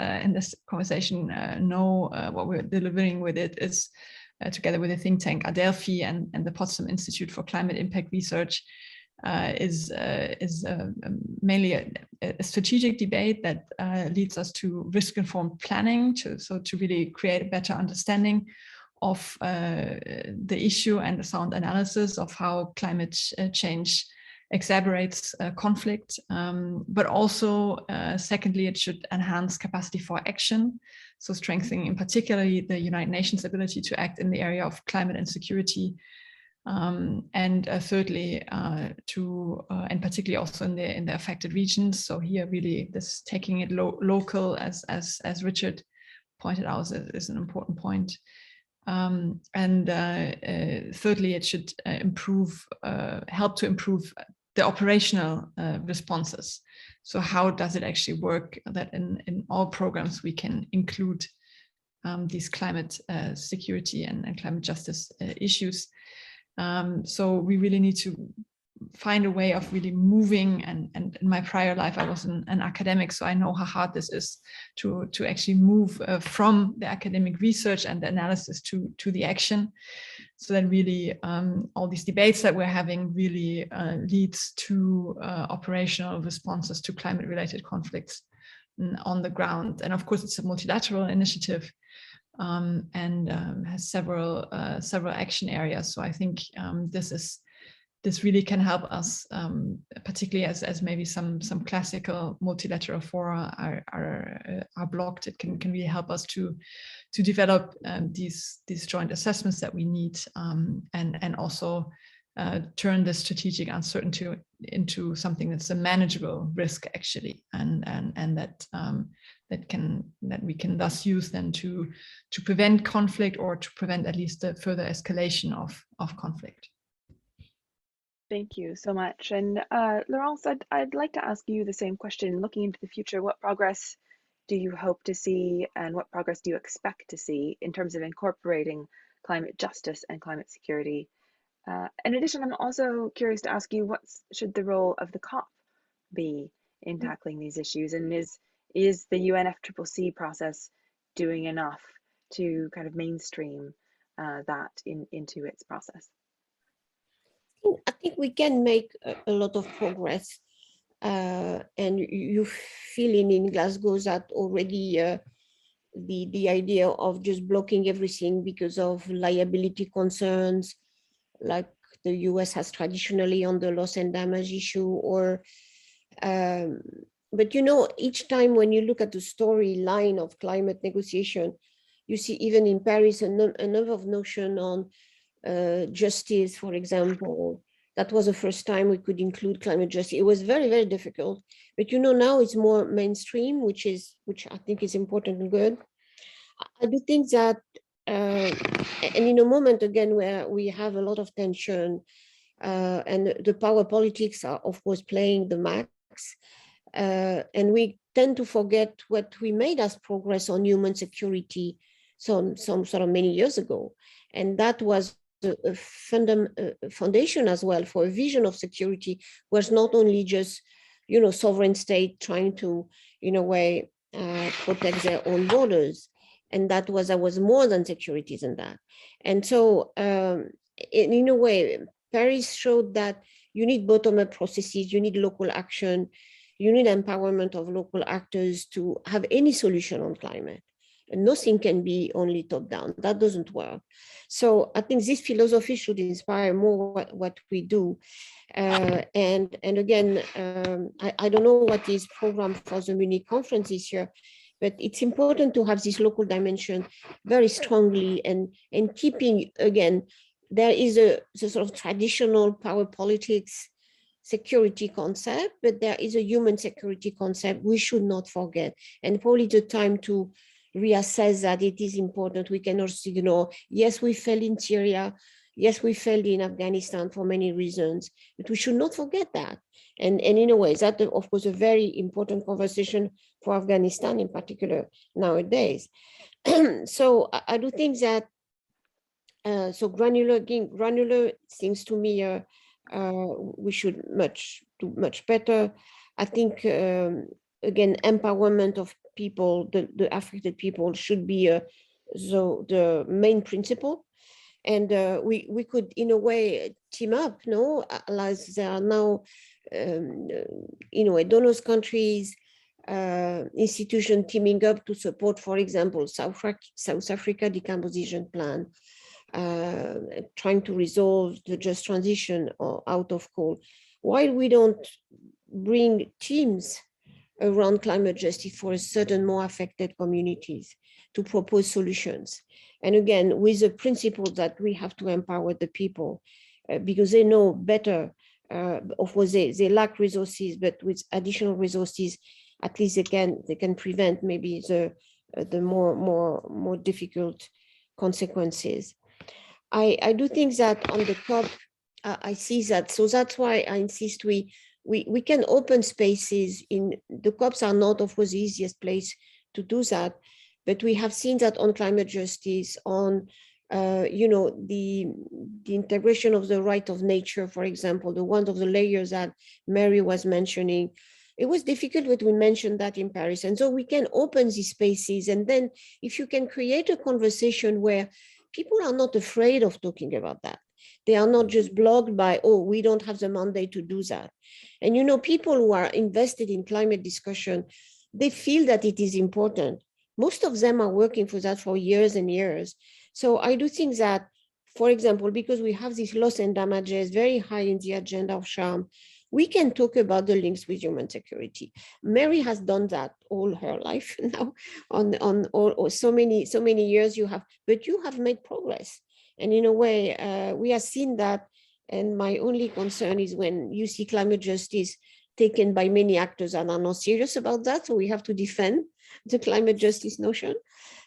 conversation know, what we're delivering with it is together with the think tank Adelphi and the Potsdam Institute for Climate Impact Research, is mainly a strategic debate that leads us to risk-informed planning, to really create a better understanding of the issue and the sound analysis of how climate change exacerbates conflict, but also secondly, it should enhance capacity for action, so strengthening in particularly the United Nations ability to act in the area of climate and security, and thirdly, and particularly also in the affected regions. So here, really, this taking it local, as Richard pointed out, is an important point. And thirdly, it should help to improve the operational responses. So how does it actually work that in all programs we can include these climate security and climate justice issues? So we really need to find a way of really moving, and in my prior life I was an academic, so I know how hard this is to actually move from the academic research and the analysis to the action, so that really all these debates that we're having really leads to operational responses to climate related conflicts on the ground. And of course it's a multilateral initiative, and has several action areas. So I think this really can help us, particularly as maybe some classical multilateral fora are blocked. It can really help us to develop these joint assessments that we need, and also turn the strategic uncertainty into something that's a manageable risk, actually, and that we can thus use then to prevent conflict, or to prevent at least the further escalation of conflict. Thank you so much. And Laurence, I'd like to ask you the same question. Looking into the future, what progress do you hope to see, and what progress do you expect to see in terms of incorporating climate justice and climate security? In addition, I'm also curious to ask you, what should the role of the COP be in tackling these issues? And is the UNFCCC process doing enough to kind of mainstream that into its process? I think we can make a lot of progress, and you feeling in Glasgow that already the idea of just blocking everything because of liability concerns, like the US has traditionally on the loss and damage issue, or but each time when you look at the storyline of climate negotiation, you see even in Paris a number of notions on justice, for example. That was the first time we could include climate justice. It was very, very difficult, but now it's more mainstream, which I think is important and good. I do think that, and in a moment again where we have a lot of tension, and the power politics are of course playing the max, and we tend to forget what we made as progress on human security some sort of many years ago, and that was a foundation as well for a vision of security, was not only just sovereign state trying to in a way protect their own borders, and that was more than security than that. And so in a way, Paris showed that you need bottom-up processes, you need local action, you need empowerment of local actors to have any solution on climate. Nothing can be only top down. That doesn't work. So I think this philosophy should inspire more what we do. And again, I don't know what is programmed for the Munich conference this year, but it's important to have this local dimension very strongly, and keeping, again, there is a sort of traditional power politics security concept, but there is a human security concept we should not forget. And probably the time to reassess that it is important. We cannot ignore, yes, we failed in Syria, yes, we failed in Afghanistan for many reasons, but we should not forget that. And in a way, that of course a very important conversation for Afghanistan in particular nowadays. So I do think that so granular seems to me we should do much better. I think again, empowerment of people, the affected people, should be the main principle. And we could, in a way, team up, as there are now, donors countries, institutions teaming up to support, for example, South Africa decomposition plan, trying to resolve the just transition out of coal. why we don't bring teams around climate justice for a certain more affected communities to propose solutions. And again, with the principle that we have to empower the people because they know better. Of course, they lack resources, but with additional resources, at least they can prevent maybe the more difficult consequences. I do think that on the COP, I see that. So that's why I insist we can open spaces. In the COPs are not, of course, the easiest place to do that, but we have seen that on climate justice, on the integration of the right of nature, for example, the one of the layers that Mary was mentioning. It was difficult, but we mentioned that in Paris. And so we can open these spaces. And then if you can create a conversation where people are not afraid of talking about that, they are not just blocked by, oh, we don't have the mandate to do that. And, people who are invested in climate discussion, they feel that it is important. Most of them are working for that for years and years. So I do think that, for example, because we have these loss and damages very high in the agenda of Sharm, we can talk about the links with human security. Mary has done that all her life now, on so many years but you have made progress. And in a way, we have seen that. And my only concern is when you see climate justice taken by many actors that are not serious about that. So we have to defend the climate justice notion.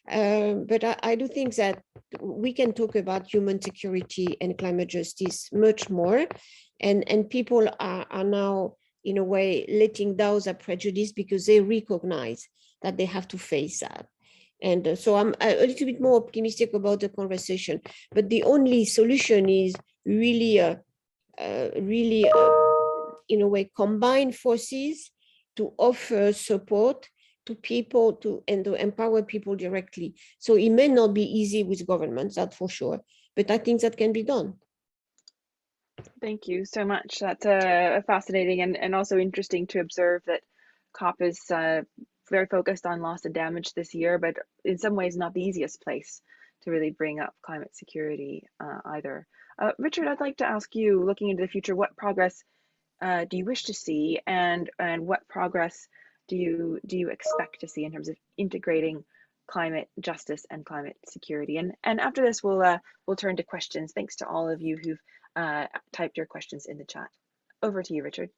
But I do think that we can talk about human security and climate justice much more. And people are now, in a way, letting down their prejudice because they recognize that they have to face that. And so I'm a little bit more optimistic about the conversation. But the only solution is really, in a way, combine forces to offer support to people and to empower people directly. So it may not be easy with governments, that's for sure, but I think that can be done. Thank you so much. That's fascinating and also interesting to observe that COP is very focused on loss and damage this year, but in some ways not the easiest place to really bring up climate security either. Richard, I'd like to ask you, looking into the future, what progress do you wish to see, and what progress do you expect to see in terms of integrating climate justice and climate security? And after this, we'll turn to questions. Thanks to all of you who've typed your questions in the chat. Over to you, Richard.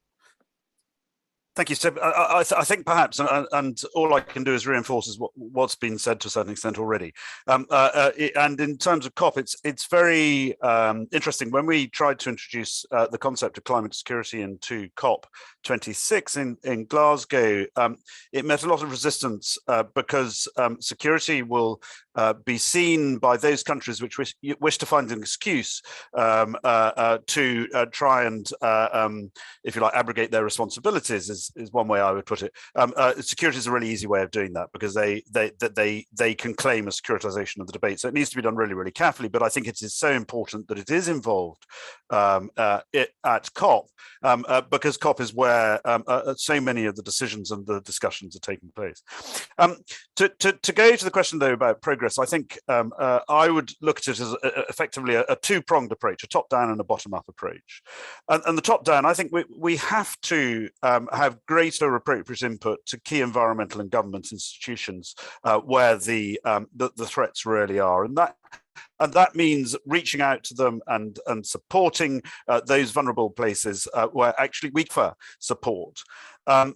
Thank you, Steph. I think perhaps, and all I can do is reinforce what's been said to a certain extent already. And in terms of COP, it's very interesting. When we tried to introduce the concept of climate security into COP 26 in Glasgow, it met a lot of resistance because security will be seen by those countries which wish to find an excuse to try and, if you like, abrogate their responsibilities. Is one way I would put it. Security is a really easy way of doing that because they can claim a securitization of the debate. So it needs to be done really, really carefully. But I think it is so important that it is involved at COP because COP is where so many of the decisions and the discussions are taking place. To go to the question though about progress, I think I would look at it as effectively a two-pronged approach, a top-down and a bottom-up approach. And the top-down, I think we have to have greater appropriate input to key environmental and government institutions where the threats really are, and that means reaching out to them and supporting those vulnerable places where actually we offer support. And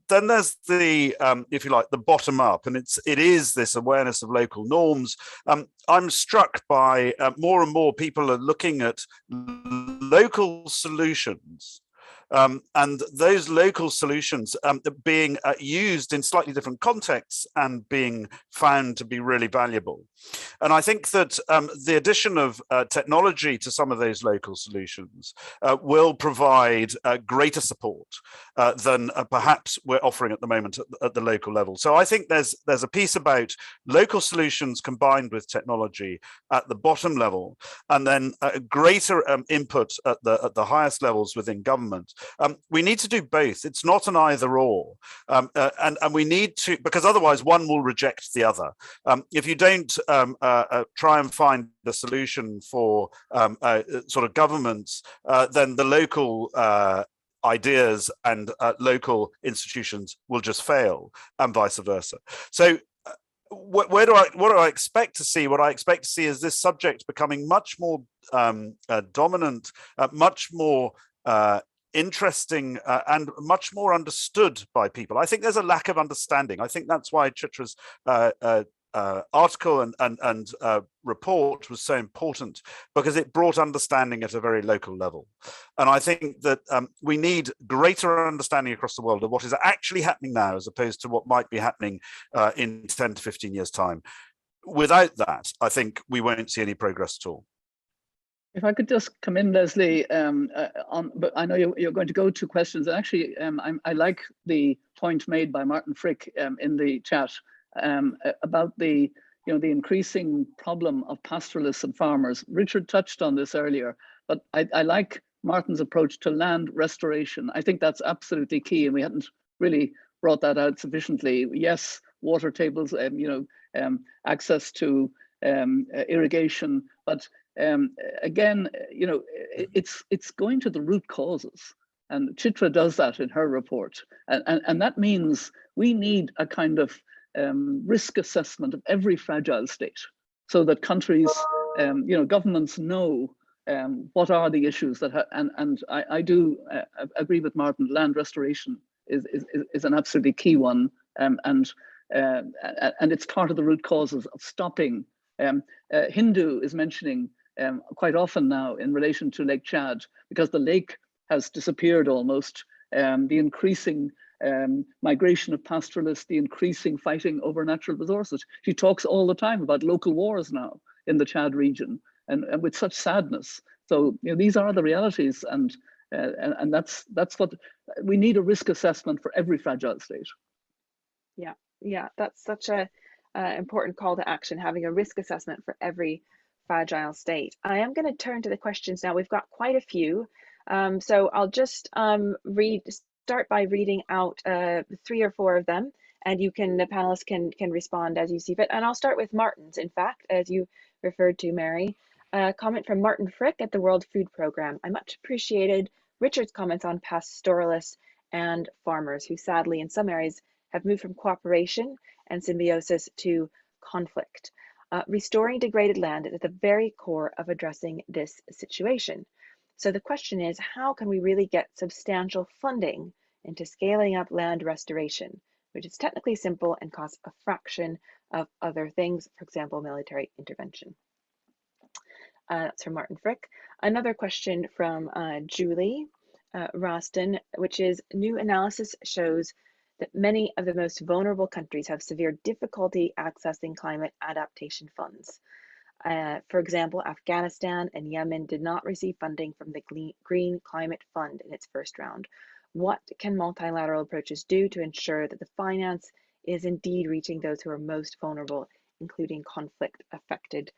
then there's the, if you like, the bottom up, and it is this awareness of local norms. I'm struck by more and more people are looking at local solutions. And those local solutions being used in slightly different contexts and being found to be really valuable. And I think that the addition of technology to some of those local solutions will provide greater support than perhaps we're offering at the moment at the local level. So I think there's a piece about local solutions combined with technology at the bottom level, and then greater input at the highest levels within government We need to do both. It's not an either or. And we need to, because otherwise one will reject the other. If you don't try and find the solution for sort of governments, then the local ideas and local institutions will just fail, and vice versa. So what do I expect to see? What I expect to see is this subject becoming much more dominant, much more interesting, and much more understood by people. I think there's a lack of understanding. I think that's why Chitra's article and report was so important, because it brought understanding at a very local level. And I think that we need greater understanding across the world of what is actually happening now, as opposed to what might be happening in 10 to 15 years' time. Without that, I think we won't see any progress at all. If I could just come in, Leslie, but I know you're going to go to questions. And actually, I like the point made by Martin Frick in the chat about the increasing problem of pastoralists and farmers. Richard touched on this earlier, but I like Martin's approach to land restoration. I think that's absolutely key, and we hadn't really brought that out sufficiently. Yes, water tables, access to irrigation, but again, it's going to the root causes, and Chitra does that in her report, and that means we need a kind of risk assessment of every fragile state, so that countries, governments know what are the issues that and I do agree with Martin. Land restoration is an absolutely key one, and it's part of the root causes of stopping. Hindu is mentioning quite often now in relation to Lake Chad, because the lake has disappeared almost. The increasing migration of pastoralists, the increasing fighting over natural resources. She talks all the time about local wars now in the Chad region, and with such sadness. So these are the realities, and that's what we need: a risk assessment for every fragile state. Yeah, that's such a important call to action, having a risk assessment for every fragile state. I am going to turn to the questions now. We've got quite a few, so I'll just start by reading out 3 or 4 of them, and the panelists can respond as you see fit. And I'll start with Martin's, in fact, as you referred to, Mary. A comment from Martin Frick at the World Food Programme. I much appreciated Richard's comments on pastoralists and farmers, who sadly in some areas have moved from cooperation and symbiosis to conflict. Restoring degraded land is at the very core of addressing this situation. So the question is, how can we really get substantial funding into scaling up land restoration, which is technically simple and costs a fraction of other things, for example, military intervention? That's from Martin Frick. Another question from Julie Roston, which is, new analysis shows that many of the most vulnerable countries have severe difficulty accessing climate adaptation funds. For example, Afghanistan and Yemen did not receive funding from the Green Climate Fund in its first round. What can multilateral approaches do to ensure that the finance is indeed reaching those who are most vulnerable, including conflict-affected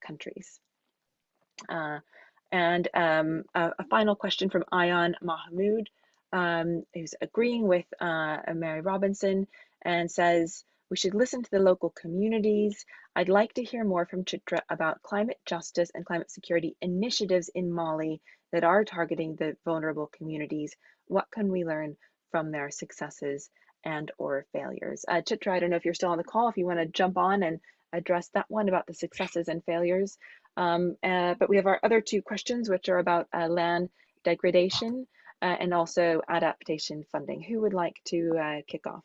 countries? And a final question from Ayan Mahmood, who's agreeing with Mary Robinson, and says, we should listen to the local communities. I'd like to hear more from Chitra about climate justice and climate security initiatives in Mali that are targeting the vulnerable communities. What can we learn from their successes and or failures? Chitra, I don't know if you're still on the call, if you want to jump on and address that one about the successes and failures. But we have our other 2 questions, which are about land degradation and also adaptation funding. Who would like to kick off?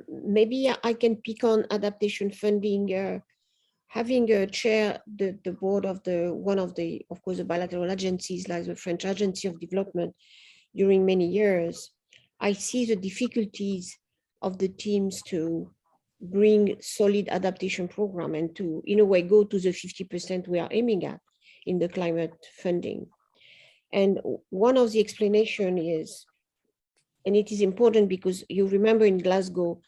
Maybe I can pick on adaptation funding. Having chair the board of one of the, of course, the bilateral agencies like the French Agency of Development during many years, I see the difficulties of the teams to bring solid adaptation program and to, in a way, go to the 50% we are aiming at in the climate funding. And one of the explanation is, and it is important because you remember in Glasgow,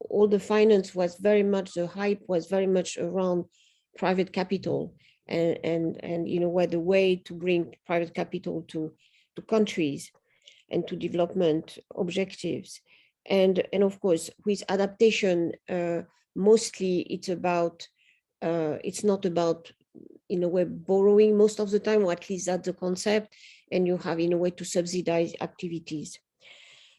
all the finance was very much, the hype was very much around private capital and you know, where the way to bring private capital to countries and to development objectives. And of course, with adaptation, mostly it's about, it's not about, in a way, borrowing most of the time, or at least that's the concept, and you have, in a way, to subsidize activities.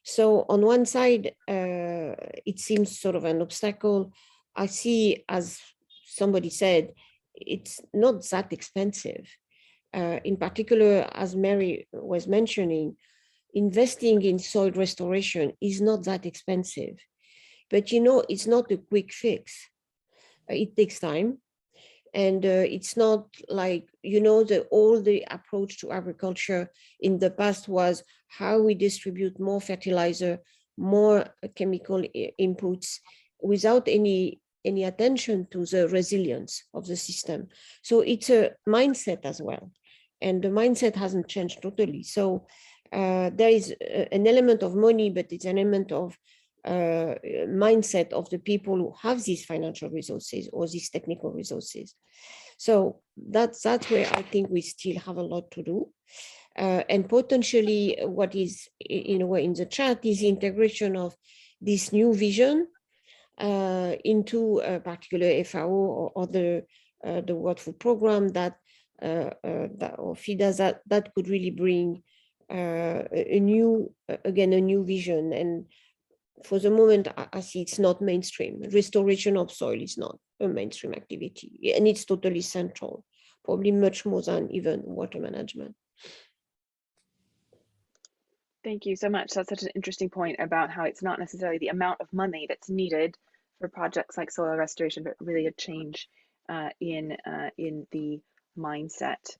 So on one side, it seems sort of an obstacle. I see, as somebody said, it's not that expensive. In particular, as Mary was mentioning, investing in soil restoration is not that expensive. But you know, it's not a quick fix. It takes time. And it's not like, you know, all the approach to agriculture in the past was how we distribute more fertilizer, more chemical inputs without any attention to the resilience of the system. So it's a mindset as well. And the mindset hasn't changed totally. So there is an element of money, but it's an element of mindset of the people who have these financial resources or these technical resources. So that's where I think we still have a lot to do. And potentially what is, in a way, in the chat is the integration of this new vision into a particular FAO or the World Food Program that or FIDA that could really bring a new vision. And for the moment, I see it's not mainstream. Restoration of soil is not a mainstream activity, and it's totally central, probably much more than even water management. Thank you so much. That's such an interesting point about how it's not necessarily the amount of money that's needed for projects like soil restoration, but really a change in the mindset.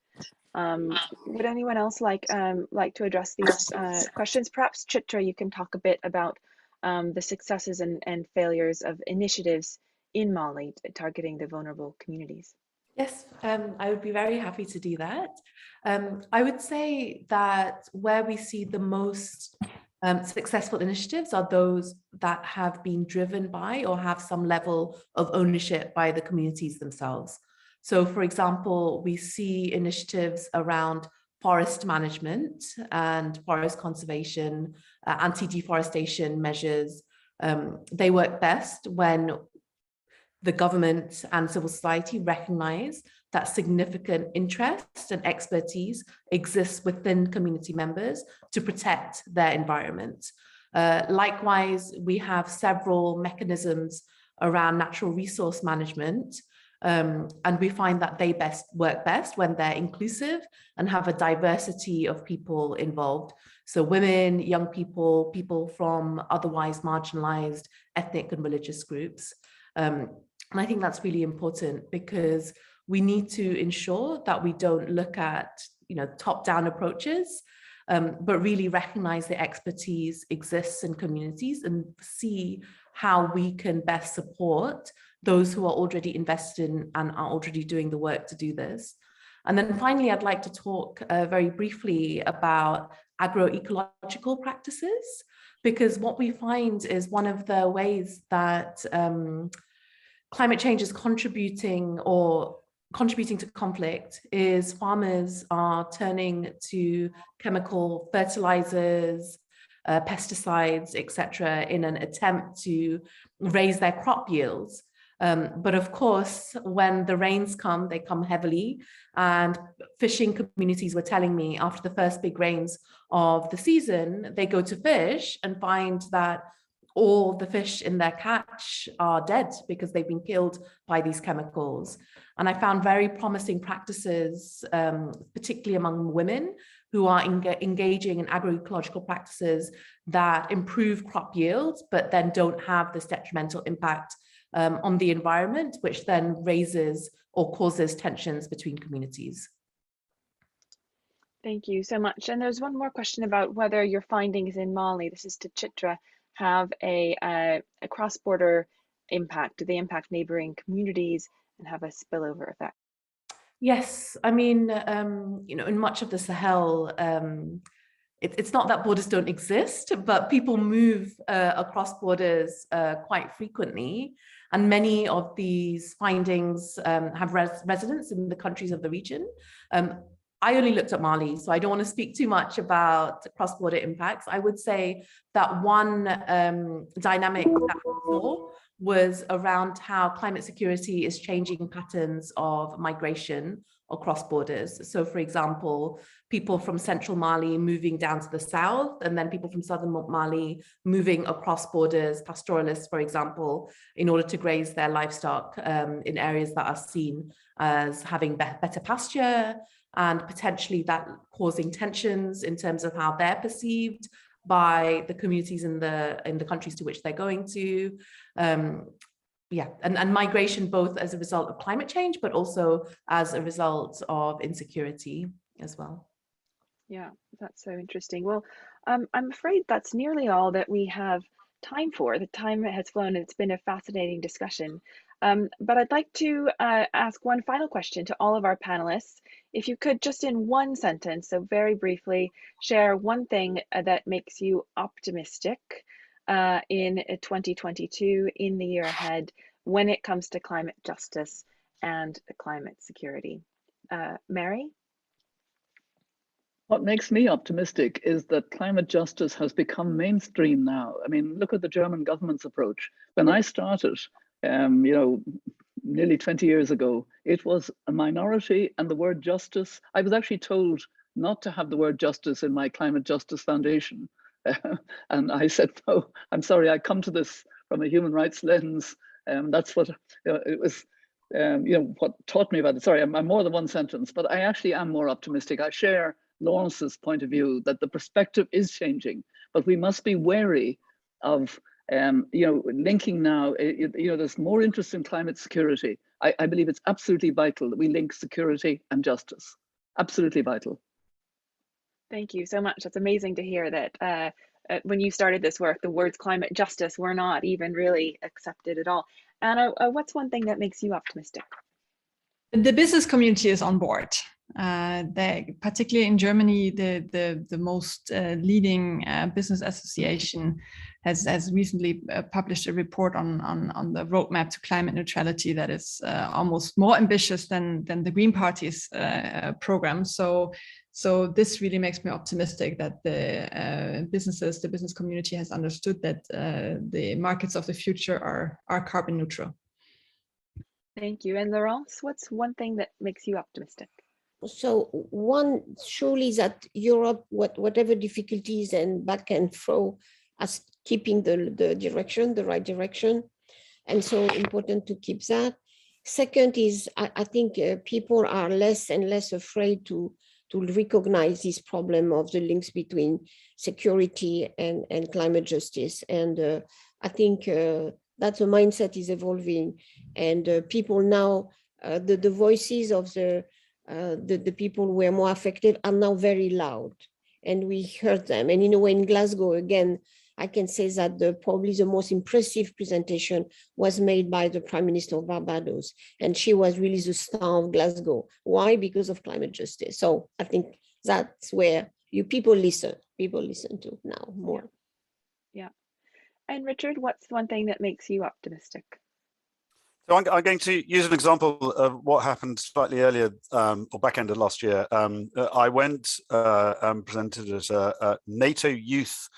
Would anyone else like to address these questions? Perhaps Chitra, you can talk a bit about the successes and failures of initiatives in Mali targeting the vulnerable communities. Yes, I would be very happy to do that. I would say that where we see the most successful initiatives are those that have been driven by or have some level of ownership by the communities themselves. So, for example, we see initiatives around forest management and forest conservation, anti-deforestation measures. They work best when the government and civil society recognize that significant interest and expertise exists within community members to protect their environment. Likewise, we have several mechanisms around natural resource management, and we find that they work best when they're inclusive and have a diversity of people involved. So women, young people, people from otherwise marginalized ethnic and religious groups. And I think that's really important because we need to ensure that we don't look at, you know, top-down approaches, but really recognize the expertise exists in communities and see how we can best support those who are already invested in and are already doing the work to do this. And then finally, I'd like to talk very briefly about agroecological practices, because what we find is one of the ways that climate change is contributing to conflict is farmers are turning to chemical fertilizers, pesticides, etc., in an attempt to raise their crop yields. But of course, when the rains come, they come heavily. And fishing communities were telling me after the first big rains of the season, they go to fish and find that all the fish in their catch are dead because they've been killed by these chemicals. And I found very promising practices, particularly among women who are engaging in agroecological practices that improve crop yields, but then don't have this detrimental impact on the environment, which then raises or causes tensions between communities. Thank you so much. And there's one more question about whether your findings in Mali, this is to Chitra, have a cross-border impact. Do they impact neighboring communities and have a spillover effect? Yes, I mean, you know, in much of the Sahel, it's not that borders don't exist, but people move across borders quite frequently. And many of these findings have residents in the countries of the region. I only looked at Mali, so I don't want to speak too much about cross-border impacts. I would say that one dynamic that we saw was around how climate security is changing patterns of migration across borders. So for example, people from central Mali moving down to the south, and then people from southern Mali moving across borders, pastoralists, for example, in order to graze their livestock in areas that are seen as having better pasture, and potentially that causing tensions in terms of how they're perceived by the communities in the countries to which they're going to. Yeah, and migration both as a result of climate change, but also as a result of insecurity as well. Yeah, that's so interesting. Well, I'm afraid that's nearly all that we have time for. The time has flown, and it's been a fascinating discussion. But I'd like to ask one final question to all of our panelists. If you could just in one sentence, so very briefly, share one thing that makes you optimistic in 2022, in the year ahead, when it comes to climate justice and climate security. Mary? What makes me optimistic is that climate justice has become mainstream now. I mean, look at the German government's approach. When I started, nearly 20 years ago, it was a minority, and the word justice, I was actually told not to have the word justice in my climate justice foundation. And I said, no, I'm sorry, I come to this from a human rights lens. That's what it was, what taught me about it. Sorry, I'm more than one sentence, but I actually am more optimistic. I share Lawrence's point of view that the perspective is changing, but we must be wary of linking now. There's more interest in climate security. I believe it's absolutely vital that we link security and justice. Absolutely vital. Thank you so much. That's amazing to hear that when you started this work, the words climate justice were not even really accepted at all. Anna, what's one thing that makes you optimistic? The business community is on board. Particularly in Germany, the most leading business association has recently published a report on the roadmap to climate neutrality that is almost more ambitious than the Green Party's program. So this really makes me optimistic that the business community has understood that the markets of the future are carbon neutral. Thank you. And Laurence, what's one thing that makes you optimistic? So one, surely that Europe, whatever difficulties and back and fro, as keeping the right direction. And so important to keep that. Second is, I think people are less and less afraid to recognize this problem of the links between security and climate justice. And I think that the mindset is evolving, and people now, the voices of the people who were more affected are now very loud, and we heard them. And in a way, in Glasgow, again, I can say that probably the most impressive presentation was made by the Prime Minister of Barbados, and she was really the star of Glasgow. Why? Because of climate justice. So I think that's where people listen to now more. Yeah. And Richard, what's one thing that makes you optimistic? So I'm going to use an example of what happened slightly earlier or back end of last year. I went and presented at a NATO youth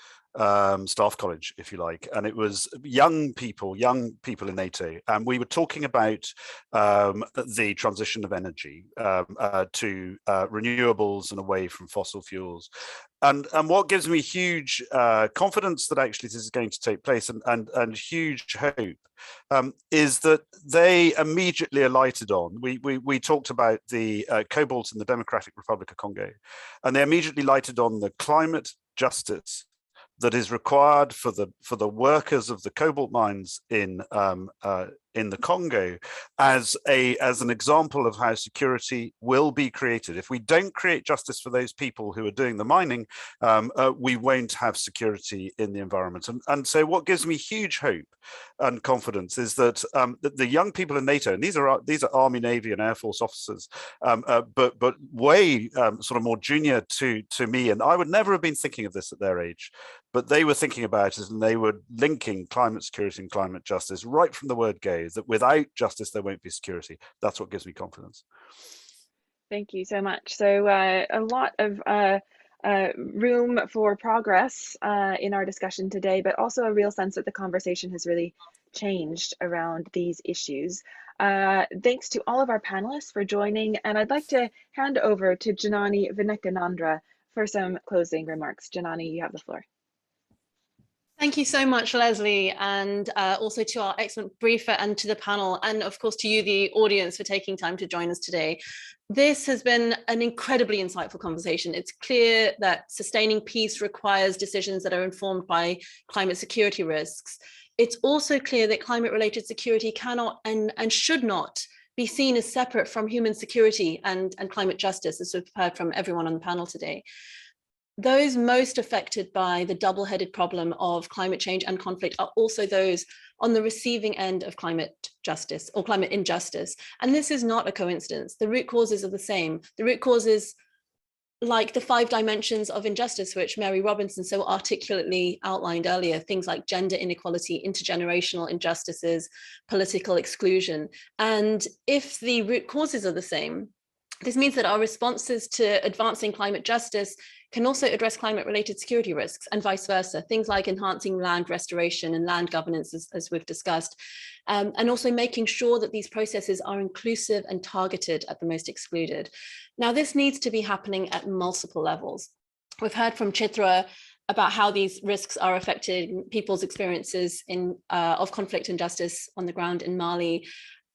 staff college, if you like, and it was young people in NATO, and we were talking about the transition of energy to renewables and away from fossil fuels. And what gives me huge confidence that actually this is going to take place and huge hope is that they immediately alighted on. We talked about the cobalt in the Democratic Republic of Congo, and they immediately lighted on the climate justice that is required for the workers of the cobalt mines in in the Congo as an example of how security will be created. If we don't create justice for those people who are doing the mining, we won't have security in the environment. And so what gives me huge hope and confidence is that, that the young people in NATO, and these are Army, Navy, and Air Force officers, but way sort of more junior to me, and I would never have been thinking of this at their age, but they were thinking about it, and they were linking climate security and climate justice right from the word go, that without justice there won't be security. That's what gives me confidence. Thank you so much. So a lot of room for progress in our discussion today, but also a real sense that the conversation has really changed around these issues. Thanks to all of our panelists for joining, and I'd like to hand over to Janani Vinekanandra for some closing remarks. Janani, you have the floor. Thank you so much, Leslie, and also to our excellent briefer and to the panel, and of course to you, the audience, for taking time to join us today. This has been an incredibly insightful conversation. It's clear that sustaining peace requires decisions that are informed by climate security risks. It's also clear that climate-related security cannot and should not be seen as separate from human security and climate justice, as we've heard from everyone on the panel today. Those most affected by the double-headed problem of climate change and conflict are also those on the receiving end of climate justice or climate injustice. And this is not a coincidence. The root causes are the same. The root causes, like the 5 dimensions of injustice, which Mary Robinson so articulately outlined earlier, things like gender inequality, intergenerational injustices, political exclusion. And if the root causes are the same, this means that our responses to advancing climate justice can also address climate-related security risks and vice versa, things like enhancing land restoration and land governance, as we've discussed, and also making sure that these processes are inclusive and targeted at the most excluded. Now, this needs to be happening at multiple levels. We've heard from Chitra about how these risks are affecting people's experiences of conflict and justice on the ground in Mali.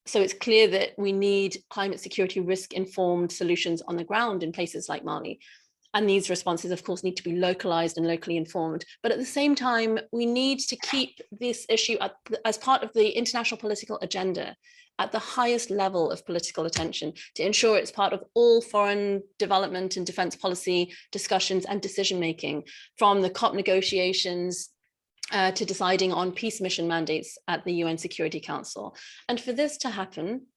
So it's clear that we need climate security risk-informed solutions on the ground in places like Mali. And these responses, of course, need to be localized and locally informed. But at the same time, we need to keep this issue as part of the international political agenda at the highest level of political attention to ensure it's part of all foreign development and defense policy discussions and decision-making, from the COP negotiations to deciding on peace mission mandates at the UN Security Council. And for this to happen,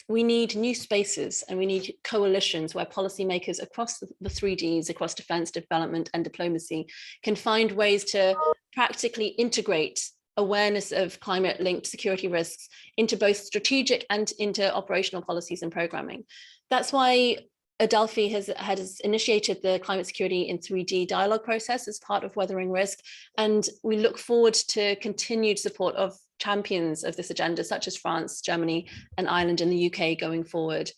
we need new spaces and we need coalitions where policymakers across the 3Ds, across defense, development, and diplomacy, can find ways to practically integrate awareness of climate-linked security risks into both strategic and into operational policies and programming. That's why adelphi has initiated the climate security in 3D dialogue process as part of Weathering Risk, and we look forward to continued support of champions of this agenda, such as France, Germany, and Ireland and the UK going forward.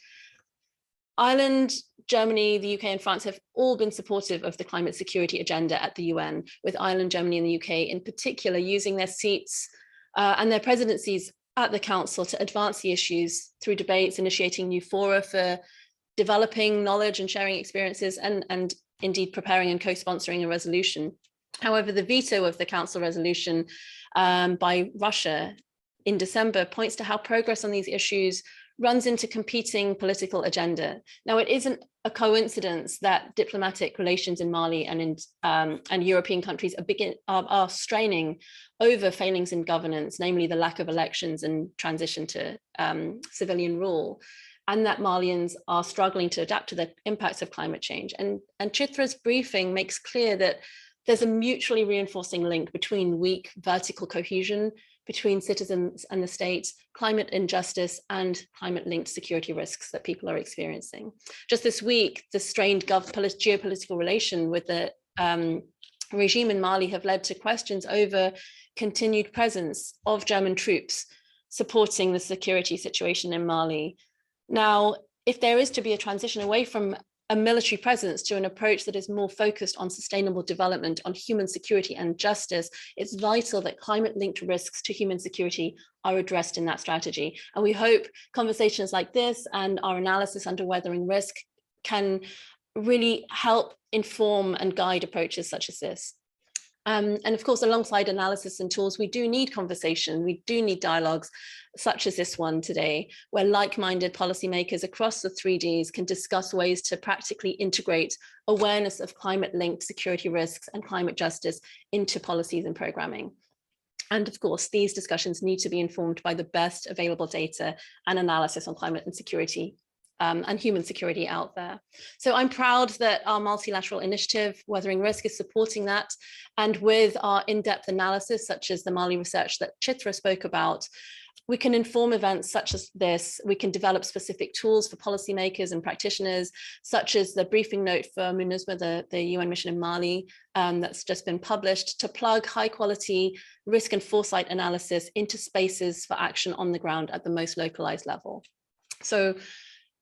Ireland, Germany, the UK, and France have all been supportive of the climate security agenda at the UN, with Ireland, Germany, and the UK in particular using their seats and their presidencies at the Council to advance the issues through debates, initiating new fora for developing knowledge and sharing experiences, and indeed preparing and co-sponsoring a resolution. However, the veto of the Council resolution by Russia in December points to how progress on these issues runs into competing political agenda. Now, it isn't a coincidence that diplomatic relations in Mali and European countries are straining over failings in governance, namely the lack of elections and transition to civilian rule, and that Malians are struggling to adapt to the impacts of climate change. And Chitra's briefing makes clear that there's a mutually reinforcing link between weak vertical cohesion between citizens and the state, climate injustice, and climate-linked security risks that people are experiencing. Just this week, the strained geopolitical relation with the regime in Mali have led to questions over continued presence of German troops supporting the security situation in Mali. Now, if there is to be a transition away from a military presence to an approach that is more focused on sustainable development, on human security and justice, it's vital that climate-linked risks to human security are addressed in that strategy. And we hope conversations like this and our analysis under Weathering Risk can really help inform and guide approaches such as this. And of course, alongside analysis and tools, we do need conversation. We do need dialogues such as this one today, where like-minded policymakers across the 3Ds can discuss ways to practically integrate awareness of climate-linked security risks and climate justice into policies and programming. And of course, these discussions need to be informed by the best available data and analysis on climate and security and human security out there. So I'm proud that our multilateral initiative, Weathering Risk, is supporting that. And with our in-depth analysis, such as the Mali research that Chitra spoke about, we can inform events such as this. We can develop specific tools for policymakers and practitioners, such as the briefing note for MINUSMA, the UN mission in Mali, that's just been published, to plug high quality risk and foresight analysis into spaces for action on the ground at the most localized level. So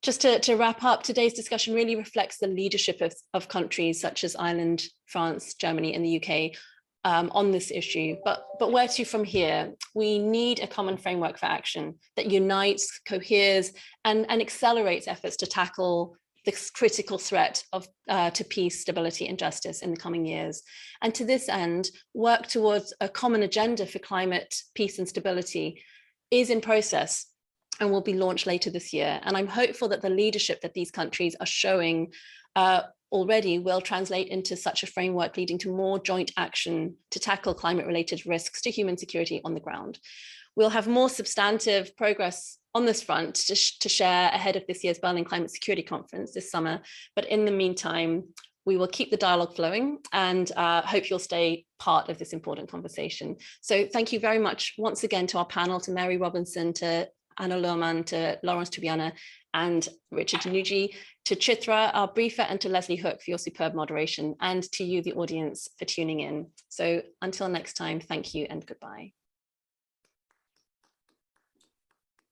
just to wrap up, today's discussion really reflects the leadership of countries such as Ireland, France, Germany, and the UK on this issue. But where to from here? We need a common framework for action that unites, coheres, and accelerates efforts to tackle this critical threat to peace, stability, and justice in the coming years. And to this end, work towards a common agenda for climate, peace, and stability is in process and will be launched later this year. And I'm hopeful that the leadership that these countries are showing already will translate into such a framework, leading to more joint action to tackle climate-related risks to human security on the ground. We'll have more substantive progress on this front to share ahead of this year's Berlin Climate Security Conference this summer. But in the meantime, we will keep the dialogue flowing and hope you'll stay part of this important conversation. So thank you very much once again to our panel, to Mary Robinson, to Anna Lohmann, to Lawrence Tubiana, and Richard Danuji, to Chitra, our briefer, and to Leslie Hook for your superb moderation, and to you, the audience, for tuning in. So until next time, thank you and goodbye.